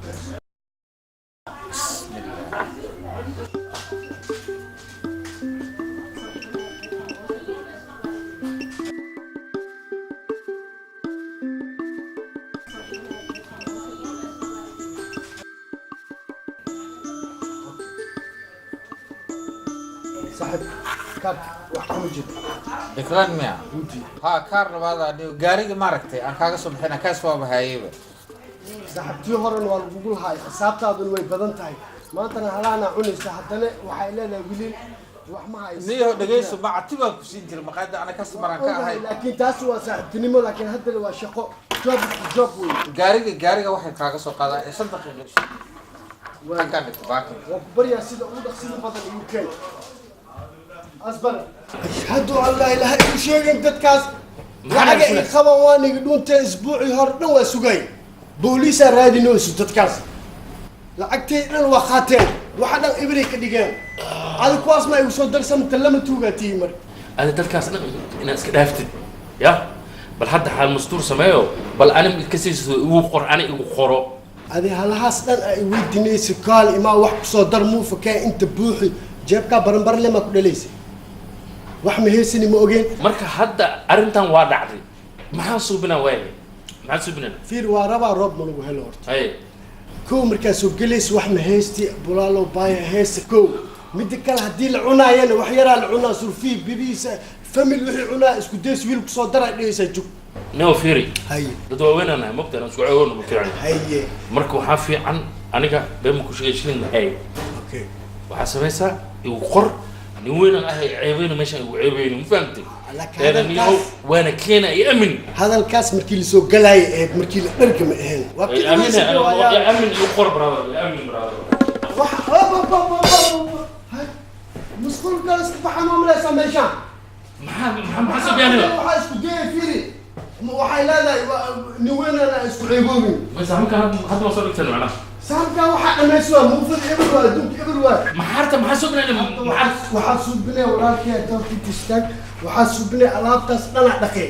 صاحب كارت وحكم جد إكران ميا ها كار هذا نيو جاري ما ركتي أنا كاغا صبحنا كاس فوق هايبة صاحب تيهورن والجوجل هاي حسابت هذا الوي بدن تاي ما أنت هلانا عني صاحبنا وحيلنا قليل وحما هاي نيو دقيس مع تبغى كسين ترى مقادة أنا كاس مرة كاهاي لكن تاسوا صاحب تنمو لكن هذا اللي شقة جوب جاري واحد كاغا صوب هذا صدق ليش وين كانت باكر وبريا سيد أوضح سيد بدل يوكي أصبر أشهد أن لا إله إلا الله شيء أنت كاس حاجة خواني يقولون أسبوع يهربون وسجاي بوليس رادي نوس تتكاس لعكتين الوخاتين واحد إبريك ديجان هذا كواس ما يوصل درس متلم توجا تيمر هذا تتكاس أنا اسكت يا بل حد حال مستور سمايو بل أنا كسيس وقر أنا وقرو هذه هالحاسة يوديني سكال إما واحد صدر مو فكان أنت بوحي جابك برنبر لما كنا ليس وحمي هيسني موجين مركا حدا أرنتان وادعدي ما حاسوبنا وين ما حاسوبنا فير واربع رب من وهالورد أي كو مركا سوق جلس وحمي هيستي بولالو باي هيس كو مدك هدي العنا يعني وحيرا العنا صار فيه بيبيس فمل وحي العنا اسكو ديس ويلك صدر ليس جو نو فيري هاي ددوا وين أنا مقتل أنا سوعون مكرعني هاي مركو حافي عن أنا بيمكو شيء هاي أوكي وحسبيسا يوقر وين أنا عيبين مش عيبين مفهمتي هذا نيو وأنا كينا يأمن هذا الكاس مركي سوق جلاي مركي نركم هنا يأمن يأمن يوقر برادر يأمن برادر مسكول كاس بحنا ولا سميشان محمد حسب يعني waxaa isku day fiiri waxay leedahay niweena isku ciiboobi بس هم كان حد ما صار يكتب معنا saarka waxa dhameyswa muufad everywhere adduunka everywhere maxarta maxaa soo binay waxaa suubinay walaalkii doorkii tistag waxaa suubinay alaabtaas dhana dhaqay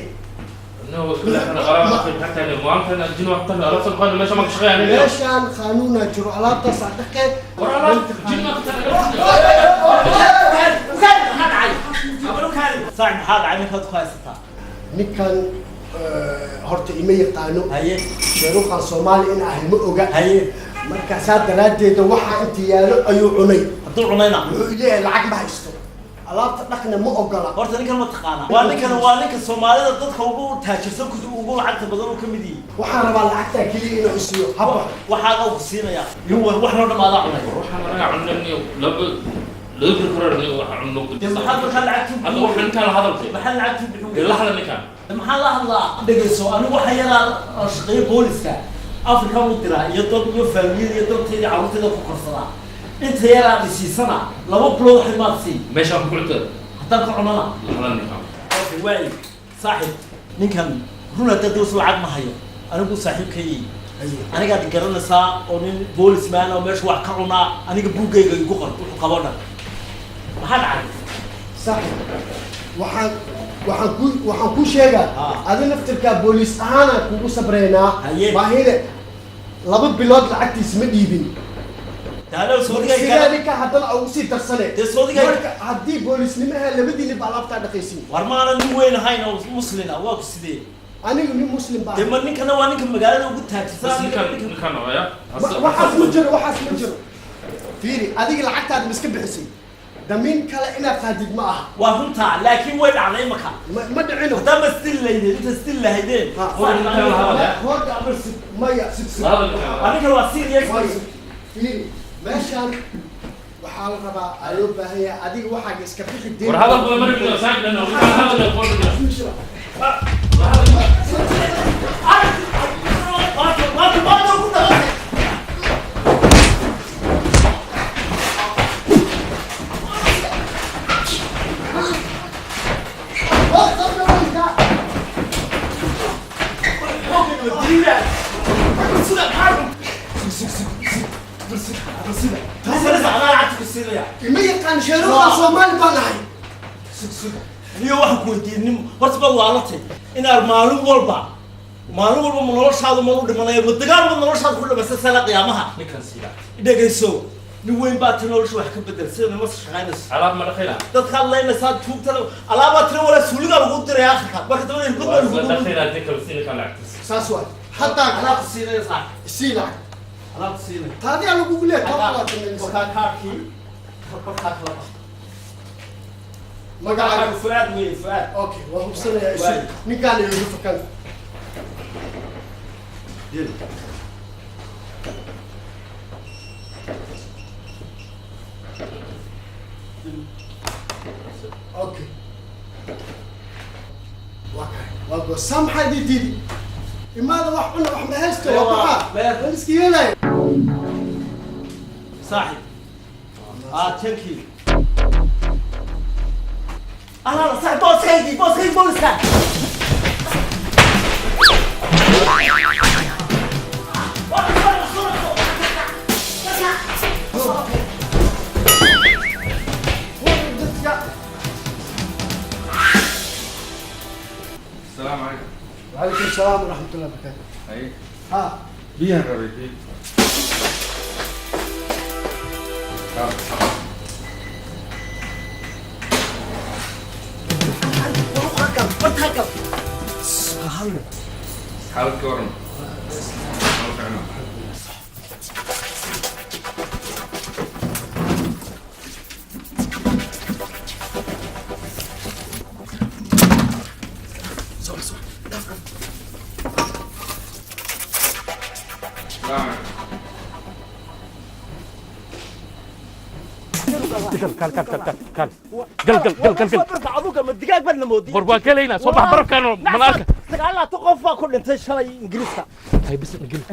no كل احنا قرارنا في حتى المهم كان الجن وقت على صدق هذا ماشي ما شغال يعني meeshaan qaanuuna jiro alaabtaas dhaqay ورا الجن وقت صاحب محاد عينك هاد خايستا ninkan horta ima yaqaano sheeruqan Soomaali in ahay ma oga markaasaa daraadeeda waxa inta yaalo ayuu cunay hadduu cunayna wuxuu leeyahay lacag ma haysto alaabta dhaqna ma ogola horta ninkan ma taqaana waa ninka Soomaalida dadka ugu taajirsan ugu lacagta badan oo kamid yihiin waxaan rabaa lacagta kaliya inuu isiyo haba waxaa uu siinaya inuu wax noo dhamaada cunay waxaan anaga cunay laba لو يقررني وعنو محل لعبتي هذا وحن كان هذا محل لعبتي لا هذا اللي كان محل هذا دقيسو انا وحيلا شقي بوليسكا افريكا ودرا يدل فاميلي يدل تي عروتيدا ku qorsada inta yara dhisiisana laba blood ximaadsi meesha ku kulta hadan ka cunana okay way saaxib ninkan runa dadus lacag ma hayo anigu saaxiibkay aniga garanaysaa oo nin policeman oo meesha wax ka cunaa aniga buugayga igu qor wuxuu qabo dhan maxaa dhacay saaxib waxaan ku sheegaa adi naftirka booliis ahaan kugu sabreynaa baahida 2 bilood lacagtiis ma dhiibin taalo soodiga ninka haddana ugu sii darsane marka haddii booliisnimaha labadiina baa alaabtaa dhaqaysiin war maana nin weyn ahayn oo muslina waa ku sidee anigu nin muslim baa dema ninkana waa ninka magaalada ugu taagsan ninkan haya waxaas ma jiro fiiri adiga lacagtaada ma iska bixisay damiin kale inaad qaadid ma aha waa runtaa laakiin way dhacday maka ma dhicino hadaa ma still lahaydeen inta still lahaydeen horta amarsi maya aniga waa serious fiiri meeshaan waxaa la rabaa ayuu baahan yahay adiga waxaaga iska bixi deen war hadal badan markii la saacid lana hadal ما يقان شيروخا Soomaali baan ahay niyo waxaan ku weydiinay horta baa waalantay inaad maalin walba noloshaadu ma u dhimanayo ma dagaal ma noloshaadu ku dhamaysa sala qiyaamaha ninkan sida dhageyso nin weyn baa tan nolosha wax ka bedel sida ma shaqaynayso alaab ma dhaqayna dadka leynaysa tuugta alaaba tan wala suuliga lagu diray aakhirka marka dabada in badal lagu dhaqayna dadka wasiina kala saas waa hatta alaab siinaysa siila alaab siinay taadi aan ugu leeyahay ka kaarkii magacaaga fuad wey fuad okay waa hubsanaya isu ninkaan iyo fakan okay waa samxa didi imaada wax cuna wax ma haysto waa baxa iska yeelay saaxib thank you أنا صاحب بوس خيدي بوليس كان السلام عليكم. وعليكم السلام ورحمة الله وبركاته. أي. ها. بيها ربيتي. حالك ورم. بربا كلينا صباح برب كانوا مناك لا تقف كل انت شلي انجليزا هاي بس انجليز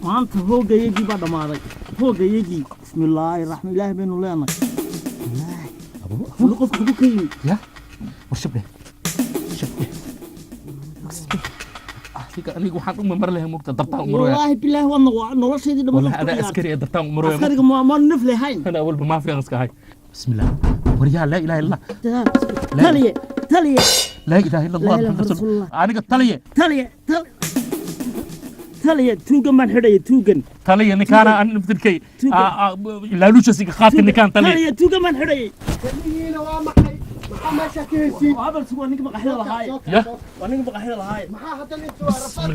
ما انت هوغا يجي بعد ما عليك هوغا يجي بسم الله الرحمن الرحيم بين الله انا نقف كيف يا وشبه شبه akhiga aniga waxaan u mamar lahay mugta dartaan umroya والله بالله والله نورشيدي دم والله انا عسكري درتان umroya عسكري ما نفلي هاي انا اول ما في اسكا هاي بسم الله وريا لا اله الا الله تليه تليه لا اله الا الله محمد رسول الله aniga taliye تليه توغن ما حداي توغن taliye ninkaana aan naftirkay ilaaluushasiga qaadka ninkaan taliye تليه توغن ما حداي تليينا waa maxay maxaa meesha ka heysiin هذا سوى نيك مقاحيده لهاي يا ونيك مقاحيده لهاي maxaa hadda inta waa rafaad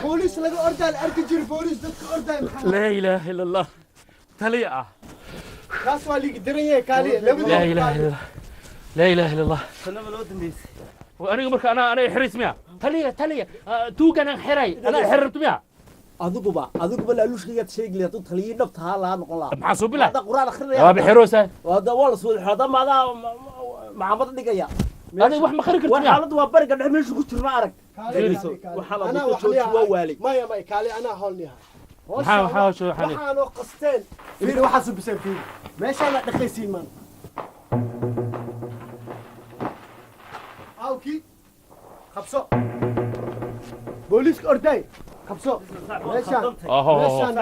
بوليس laga ordaal arki jir بوليس dadka ordaay maxaa لا اله الا الله taliye kaas waa liig darayay kaali لا اله الا الله لا اله الا الله سلام لو دمبيس وأنا مركا أنا حريص ميا تلية توجنا حري أنا حررت ميا أذوقبا لالوشكيga sheeg leeyahay dad taliye nafta la noqon la maxaa bilaa hada quraan akhrinaya waa bixiroosa wada wala soo hada maamad dhigaya adiga wax ma khari kartaa xaaladu waa bariga dhex meesha ku jirna arag waxa la jooji waa waali maya kaali ana hawlniha waxaan oo qasteen fiir waxa soo bisay fiir meesha la dhaqaysiin man awki qabso booliska orday qabso meeshaan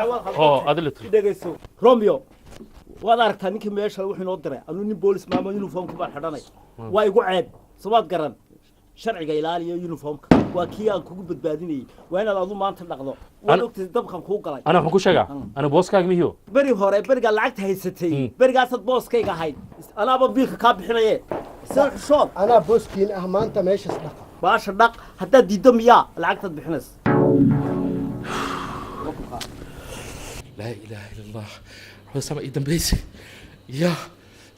adilatu dhageyso Romeo waad aragtaa ninka meesha wuxuu noo diray anu nin boolis maamo uniformka baan xidhanay waa igu ceeb sabaad garan sharciga ilaaliyo uniformka waa kii aan kugu badbaadinayay waa inaad adu maanta dhaqdo waa ogtay dabkan ku galay ana waxaan ku sheegaa ana booskaaga mihiyo bari hore bariga lacagta haysatay barigaasad booskayga ahayd anaaba biilka ka bixinaye soo xishood ana booskiin ah maanta meeshaas dhaqa baasha dhaq hadaa diido miyaa lacagtad bixinays لا إله إلا الله هو سما إيدن بيسي يا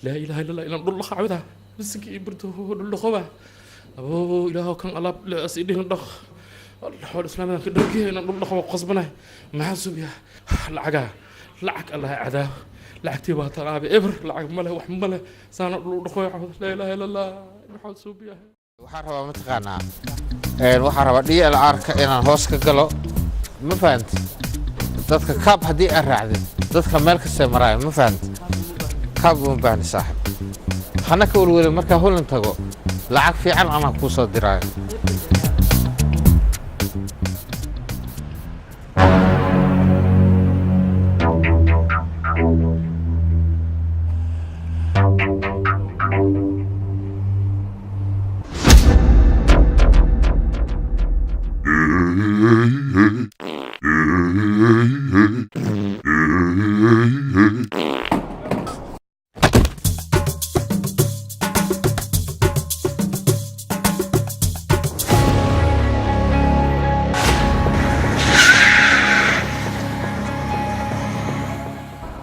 لا إله إلا الله إلا الله عودا بسك إبرتو الله خبا أبو إله كان الله لا أسيدين الله الله حول الإسلام كده كده الله خبا قصبنا ما حسب يا لعك الله عذاب لعك تبى ترى بإبر لعك مله وحمله سانا الله خويا لا إله إلا الله حسب يا waxaan rabaa mataqaanaa waxaan rabaa DLR-ka inaan hoos ka galo ma fahanti dadka kaab haddii aan raacdin dadka meel kastay maraayo ma fahanti kaab uma baahni saaxib hana ka welwelin markaa Holland tago lacag fiican anaa kuu soo diraayo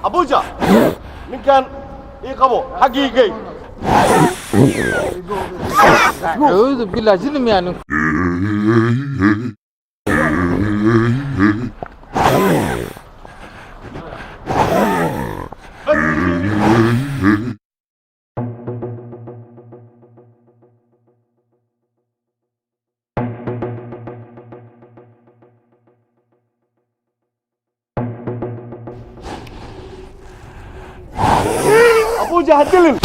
أبوجا من كان يقبو حقيقي أعوذ بالله جلم يعني أبوجا هدلن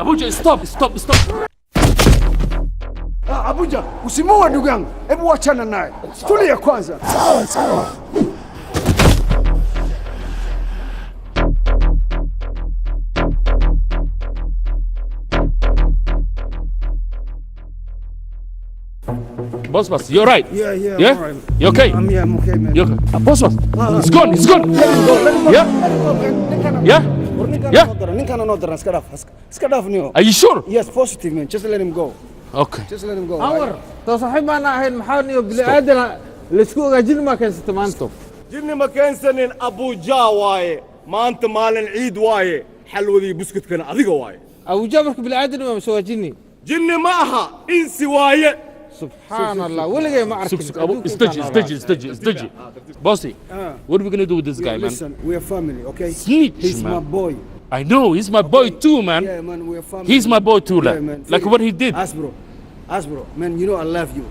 أبوجا ستوب أبوجا usimuwe ndugu yangu, hebu wachana naye, tulia kwanza. Sawa. Boss, you're right. Yeah, Yeah? I'm right. You okay? I'm okay, man. You okay? Boss, it's gone. Let him go. Yeah? Yeah? Are you sure? Yes, positive, man. Just let him go. Okay. Just let him go. أور تصاحب أنا هين محاوني وبلادنا لسكوا جن ما كان ستمانتو جن ما كان سنين أبو جا واي ما أنت مال العيد واي حلو ذي بسكت كان أذيق واي أو جابك بالعادل ما مسوى جني جن معها إنسي واي سبحان الله ولا جاي معك استجي Bossy, what are we gonna do with this guy, man? Listen, we are family, okay? Snitch, He's man. my boy. I know, he's my boy too, man. Yeah, man, we are family. He's my boy too, Yeah, man. like what he did. Asbro, man, you know I love you.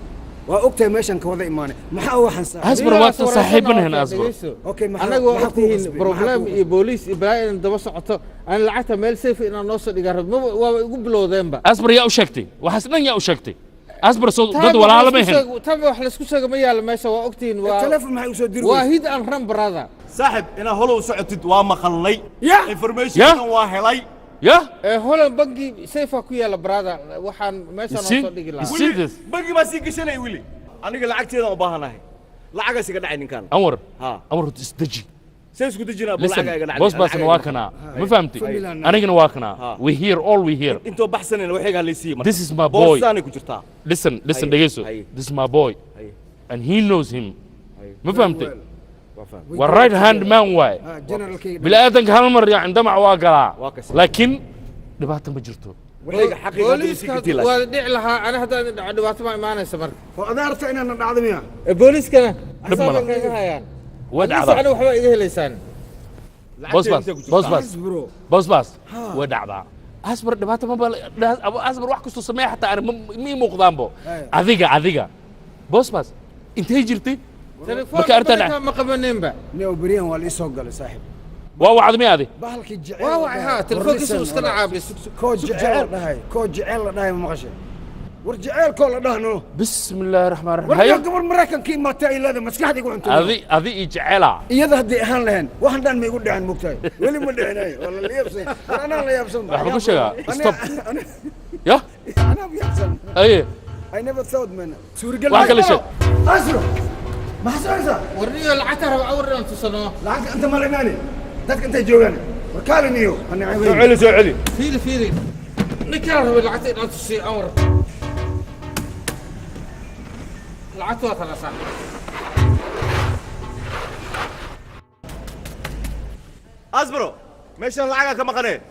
وأوكتي ماشان كوضع إيماني ما حاول حنسا أصبر وقت صاحبنا هنا أصبر أوكي ما أنا وقتي بروبلم بوليس إبراهيم إن دبص عطا أنا لعبت ميل سيف إن نوصل يقرب ما وقبلوا ذنبا أصبر يا أشكتي وحسنا يا أشكتي أصبر صوت ضد ولا على مهن تابع وحلسكو ساق ميا لما سوا أكتين التلفون ما يوصل ديرو واحد أن رم برادا صاحب أنا هلو سعتد وما خلني يا information أنا واهلي يا هولا بنجي سيفا كويا لبرادا وحن ما سنوصل دقيقة بنجي ما سيك شنو يولي أنا قل لعقتي أنا وباهنا هي لعقة سيك دعين كان أمر ها أمر تستجي سيسكو تجينا بلعقة بص بس نواكنا ما فهمتي أنا جن واكنا we hear all we hear أنتوا بحسن الوحيد اللي يصير this is my boy listen دقيقة this is my boy and he knows him ما فهمتي والرايت هاند مان واي بلا آدم هالمر يعني عندما واقع لكن دبعت مجرته بوليس ودع لها أنا هذا دبعت ما أنا سمر وأنا عرفت إن أنا نعلم بوليس كنا حسابك كذا ودع أنا وحبا إيه لسان بص ودع ذا أصبر دبعت ما بال أصبر واحد كستو سماه حتى أنا مي مقدام بو عذيقة بص أنت هجرتي تليفون ما قبلنين بقى نيو بريان ولا يسوق له صاحب واو عظمي هذه بحالك الجعل واو ها تليفون كيسوس كنا عابس كود جعل هاي كود جعل هاي مغشى ورجعل كل ده نو بسم الله الرحمن الرحيم هيا قبل مركن كي ما تاي لا مسكحتي يقول انت هذه يجعلها يده هدي اهان لهن واحد دان ما يقول دهن مكتاي ولي ما دهناي والله اللي يبسن انا اللي يبسن راح بقول شيء ستوب يا انا بيبسن اي I never thought man سوري قال واحد كل شيء اسرع ما حسنا ورني العترة أورنا أنت صنوا لعك أنت مالناني ذاك أنت جواني وكالني يو أنا عيب علي فيلي نكره العترة أنت تصير أمر العتوة ثلاثة أصبروا ماشي العقة كم قناة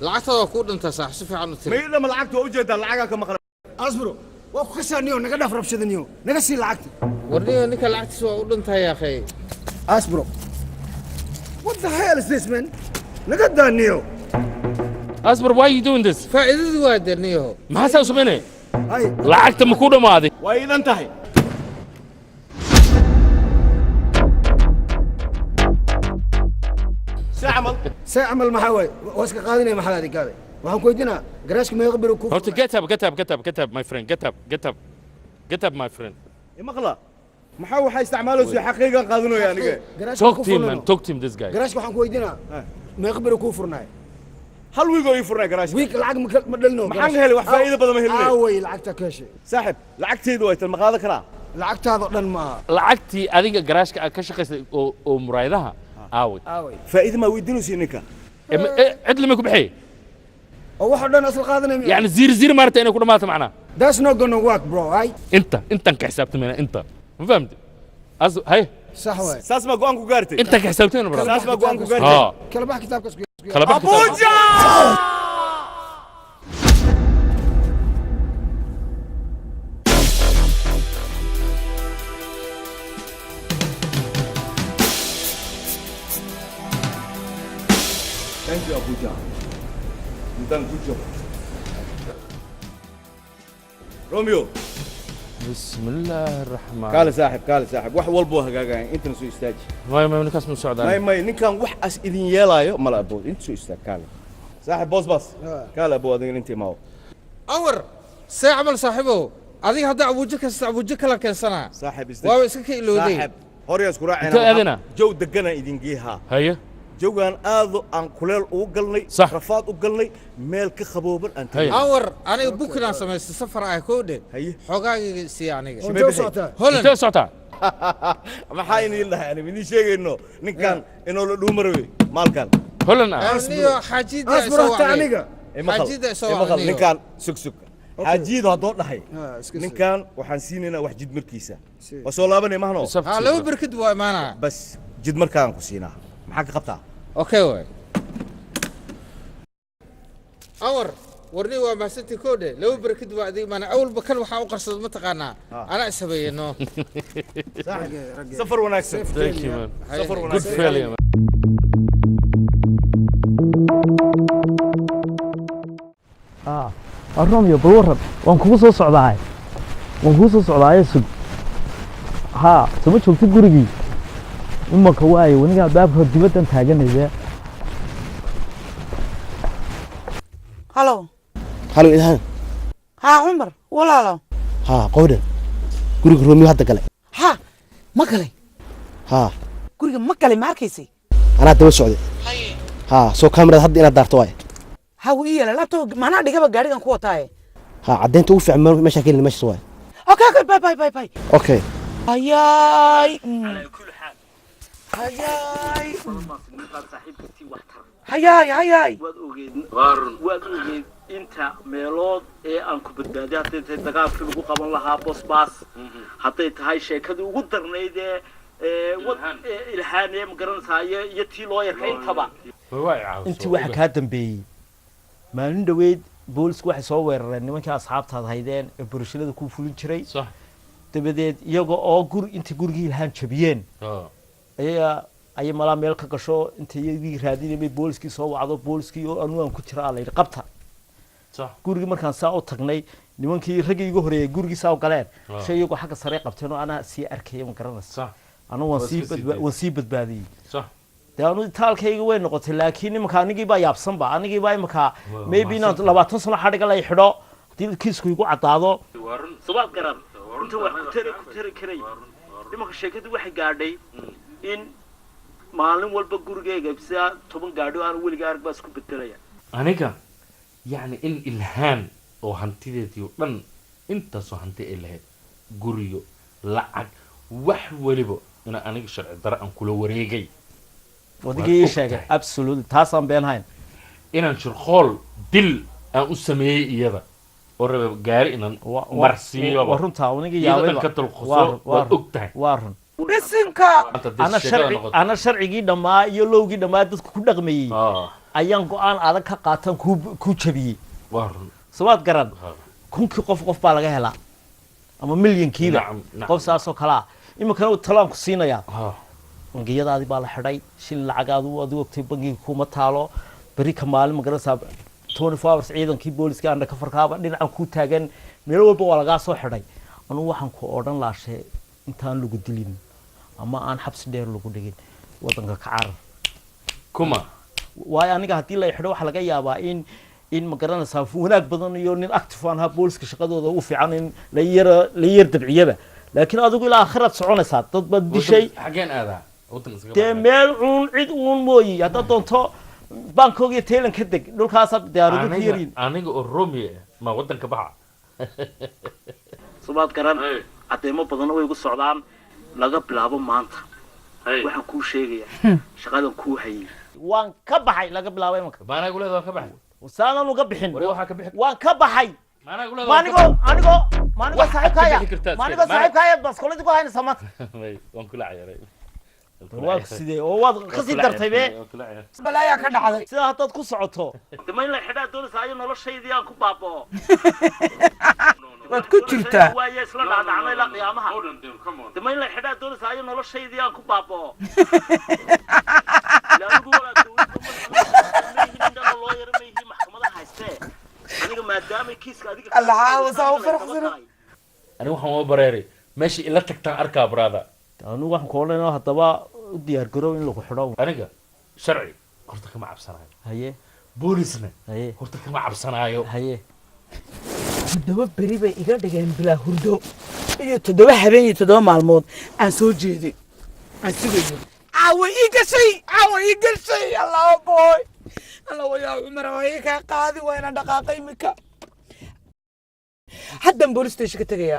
العتوة كود أنت صح شوف عنه ما لما العقة وجد العقة كم قناة أصبروا وخسر نيو نقدر نفرب شذا نيو نقصي العقة ورني نك العتوة سوى أنت يا أخي أصبروا What the hell is this man نقدر نيو أصبر why you doing this فائدة واحد نيو ما حسوا سمينه هاي لعقت مكودة ما هذه وإذا انتهي سأعمل محاوي واسك قادني محلاتي كذا وهم كويدنا قراشك ما يقبلوا كوف هو get up my friend get up my friend مخلا محاول حيستعملوا سي حقيقة قادنوا يعني talk to him this guy قراشك وهم كويدنا ما يقبلوا كوفرنا هل ويقو يفرنا قراش ويك العقد مدلنا محن هلي wax faa'iido badan ma helin away lacagta kaashay saaxib lacagteedu way tan maqaada kara lacagtaada dhan ma lacagtii adiga garaashka ka shaqaysay oo muraayadaha away faa'iido ma weydiinu siininka cid lama ku bixay oo wax dhan asal qaadanay yani zir maarta inay ku dhamaato macna that's not gonna work bro ay inta ka xisaabtamina inta ma fahamti hay صح واي ساس ما قوان ku gaartay inta ka xisaabtamina bro ساس ما قوان ku gaartay kala bax kitaabka أبوجا Thank you Abuja. You've done a good job. روميو بسم الله الرحمن قال ساحب wax walbo hagaagay inta soo istaaji ما نكاس من السعودية ما ninkan wax as idin yeelayo mala abood inta soo istaag kaale saaxib boos kaale abood inta maaw أور سأعمل صاحبه هذه هذا أبوجك لا كنسنا صاحب واو إسكك إلودي صاحب هورياس كراعنا جو دقنا إذن جيها هيا جوان آذو أن كلال أوقلني رفاض أوقلني ميل كخبوبر أنت أور أنا بكرة سمعت السفر عكودة حقاقي سياني هولن سعتا ما حاين الله يعني مني شيء إنه نكان إنه لومروي مالكان هولن أنا حاجيد حاجيد سوى نكان سك حاجيد هذول نحي نكان وحنسيننا وحجد مركيسة وصلا بني ما هنو لو بركد ومانا بس جد مركان كسينا محاك قبطة اوكي وي اور ورني وما ستي كوده لو بركد وادي ما انا اول بكل وحا قرصد ما تقانا انا اسبينو سفر وناكسن سفر وناكسن الروميو بورد وان كوغو سو سocdaay وهو صعدايا سب ها سما شوفتي غورغي إما كواي ونيجا باب هديبة تاجن إذا هلو هلو إلهام ها عمر ولا لا ها قودة غورغي رومي هذا كله ها ما كلي ها غورغي ما كلي ما أركيسي أنا دوا سعودي ها سو كاميرا هدي أنا دارتواي ها وإيه لا تو ما أنا دقيقة بقاري كان قوتاي ها عدين توفي عمر مشاكل اللي ماشي سواي أوكي باي باي باي باي أوكي هياي هياي هياي waad ogeed inta meelood ee aan ku badbaadi hadday tahay dagaalkii lagu qaban lahaa bosbaas hadday tahay sheekadii ugu darnayd ee ilhaan ee magaranaysaa iyo tii loo yarkay intaba intii waxa kaa dambeeyey maalin dhaweyd boolisku waxay soo weerareen nimankii asxaabtaad haydeen ee burshilada ku fulin jiray dabadeed iyaga oo intii gurigii ilhaan jabiyeen ayay malaa meel ka gasho inta iyagii raadinayay booliskii soo wacdo booliskii oo anuan ku jira la yidhi qabta gurigii markaan saa u tagnay nimankii raggii igu horeeyay gurigii saa u galeen shay iyagu xagga sare qabteen oo anaa sii arkaya ma garanaysa anu waan sii badbaadiyey dee anu taalkayga way noqotay laakiin imanka anigii baa yaabsanba anigii baa imanka maybe inaan 20 sano xadhiga la xidho haddii kiisku igu caddaado sabaad garan inta wax ku tari karay imanka sheekadu waxay gaadhay in maalin walba gurigayga bisa 10 gaadho aan weliga arag baa isku bedelaya aniga yani in ilhaan oo hantideedii oo dhan intaas oo hanti ay lahayd guriyo lacag wax waliba ina aniga sharci dara aan kula wareegay wadigii sheegay absolutely taas aan beenahayn inaan shirqool dil aan u sameeyay iyada oo raba gaari inaan marsiiyo warunta aniga yaabay ka tulqoso waa ogtahay waarun bisinka ana sharcigii dhamaa iyo lowgii dhamaa dadku ku dhaqmayay ayaan go'aan adag ka qaatan ku jabiyay waarun sabaad garan kunkii qof baa laga helaa ama milyankiiba qof saasoo kala imika talaanku siinaya bangiyadaadi baa la xidhay shil lacagaadu aad ogtay bangiga kuma taalo bari ka maalin magarasa 24 hours ciidankii booliska aan ka farkaaba dhinacan ku taagan meel walba waa laga soo xidhay anu waxaan ku odhan laashay intaan lagu dilin ama aan xabsi dheer lagu dhigin wadanka ka carar kuma waay aniga hadii la xidho waxa laga yaabaa in magaranaysaa wanaag badan iyo nin active aan ha booliska shaqadooda u fiican in la yar dabciyaba laakiin adigu ilaa akhirad soconaysaa dad bad dishay xageen aadaa wadanka de meel cid mooyi hadda doonto bankoog iyo Thailand ka deg dhulkaas diyaaradu ku yarin aniga oo Romeo ma wadanka baxa subaad garan adeemo badan oo igu socdaan laga bilaabo maanta waxaan ku sheegayaa shaqadan ku hayay waan ka baxay laga bilaabo imanka baana guleed waan ka baxay wasaanan uga bixin waxa ka bixin waan ka baxay maana guleed maanigo saaxiibkaya bas koladi ku hayna samad waan kula ciyaaray waa sidee oo waad ka sii dartay be balaya ka dhacday sida hadad ku socoto dimayn la xidhaa doonaysa ay noloshaydii aan ku baaboo waad ku jirtaa waa isla dhacnay la qiyaamaha dimayn la xidhaa doonaysa ay noloshaydii aan ku baaboo lagu wala loo yarmay maxkamada haystee aniga maadaama kiiska adiga Allah wasoo farxsan aniga waxaan u bareeray meeshii ila tagtaan arkaa brada anu waxaan ku oranaa hadaba u diyaar garow in lagu xidho aniga sharci horta kama cabsanayo haye boolisna haye horta kama cabsanayo haye daba bari bay iga dhigeen bilaa hurdo iyo 7 habeen iyo 7 maalmood aan soo jeeday aan sugayo caawa iga shay Allah boy Allah waya umar way ka qaadi wayna dhaqaaqay mika hadda police station ka tagaya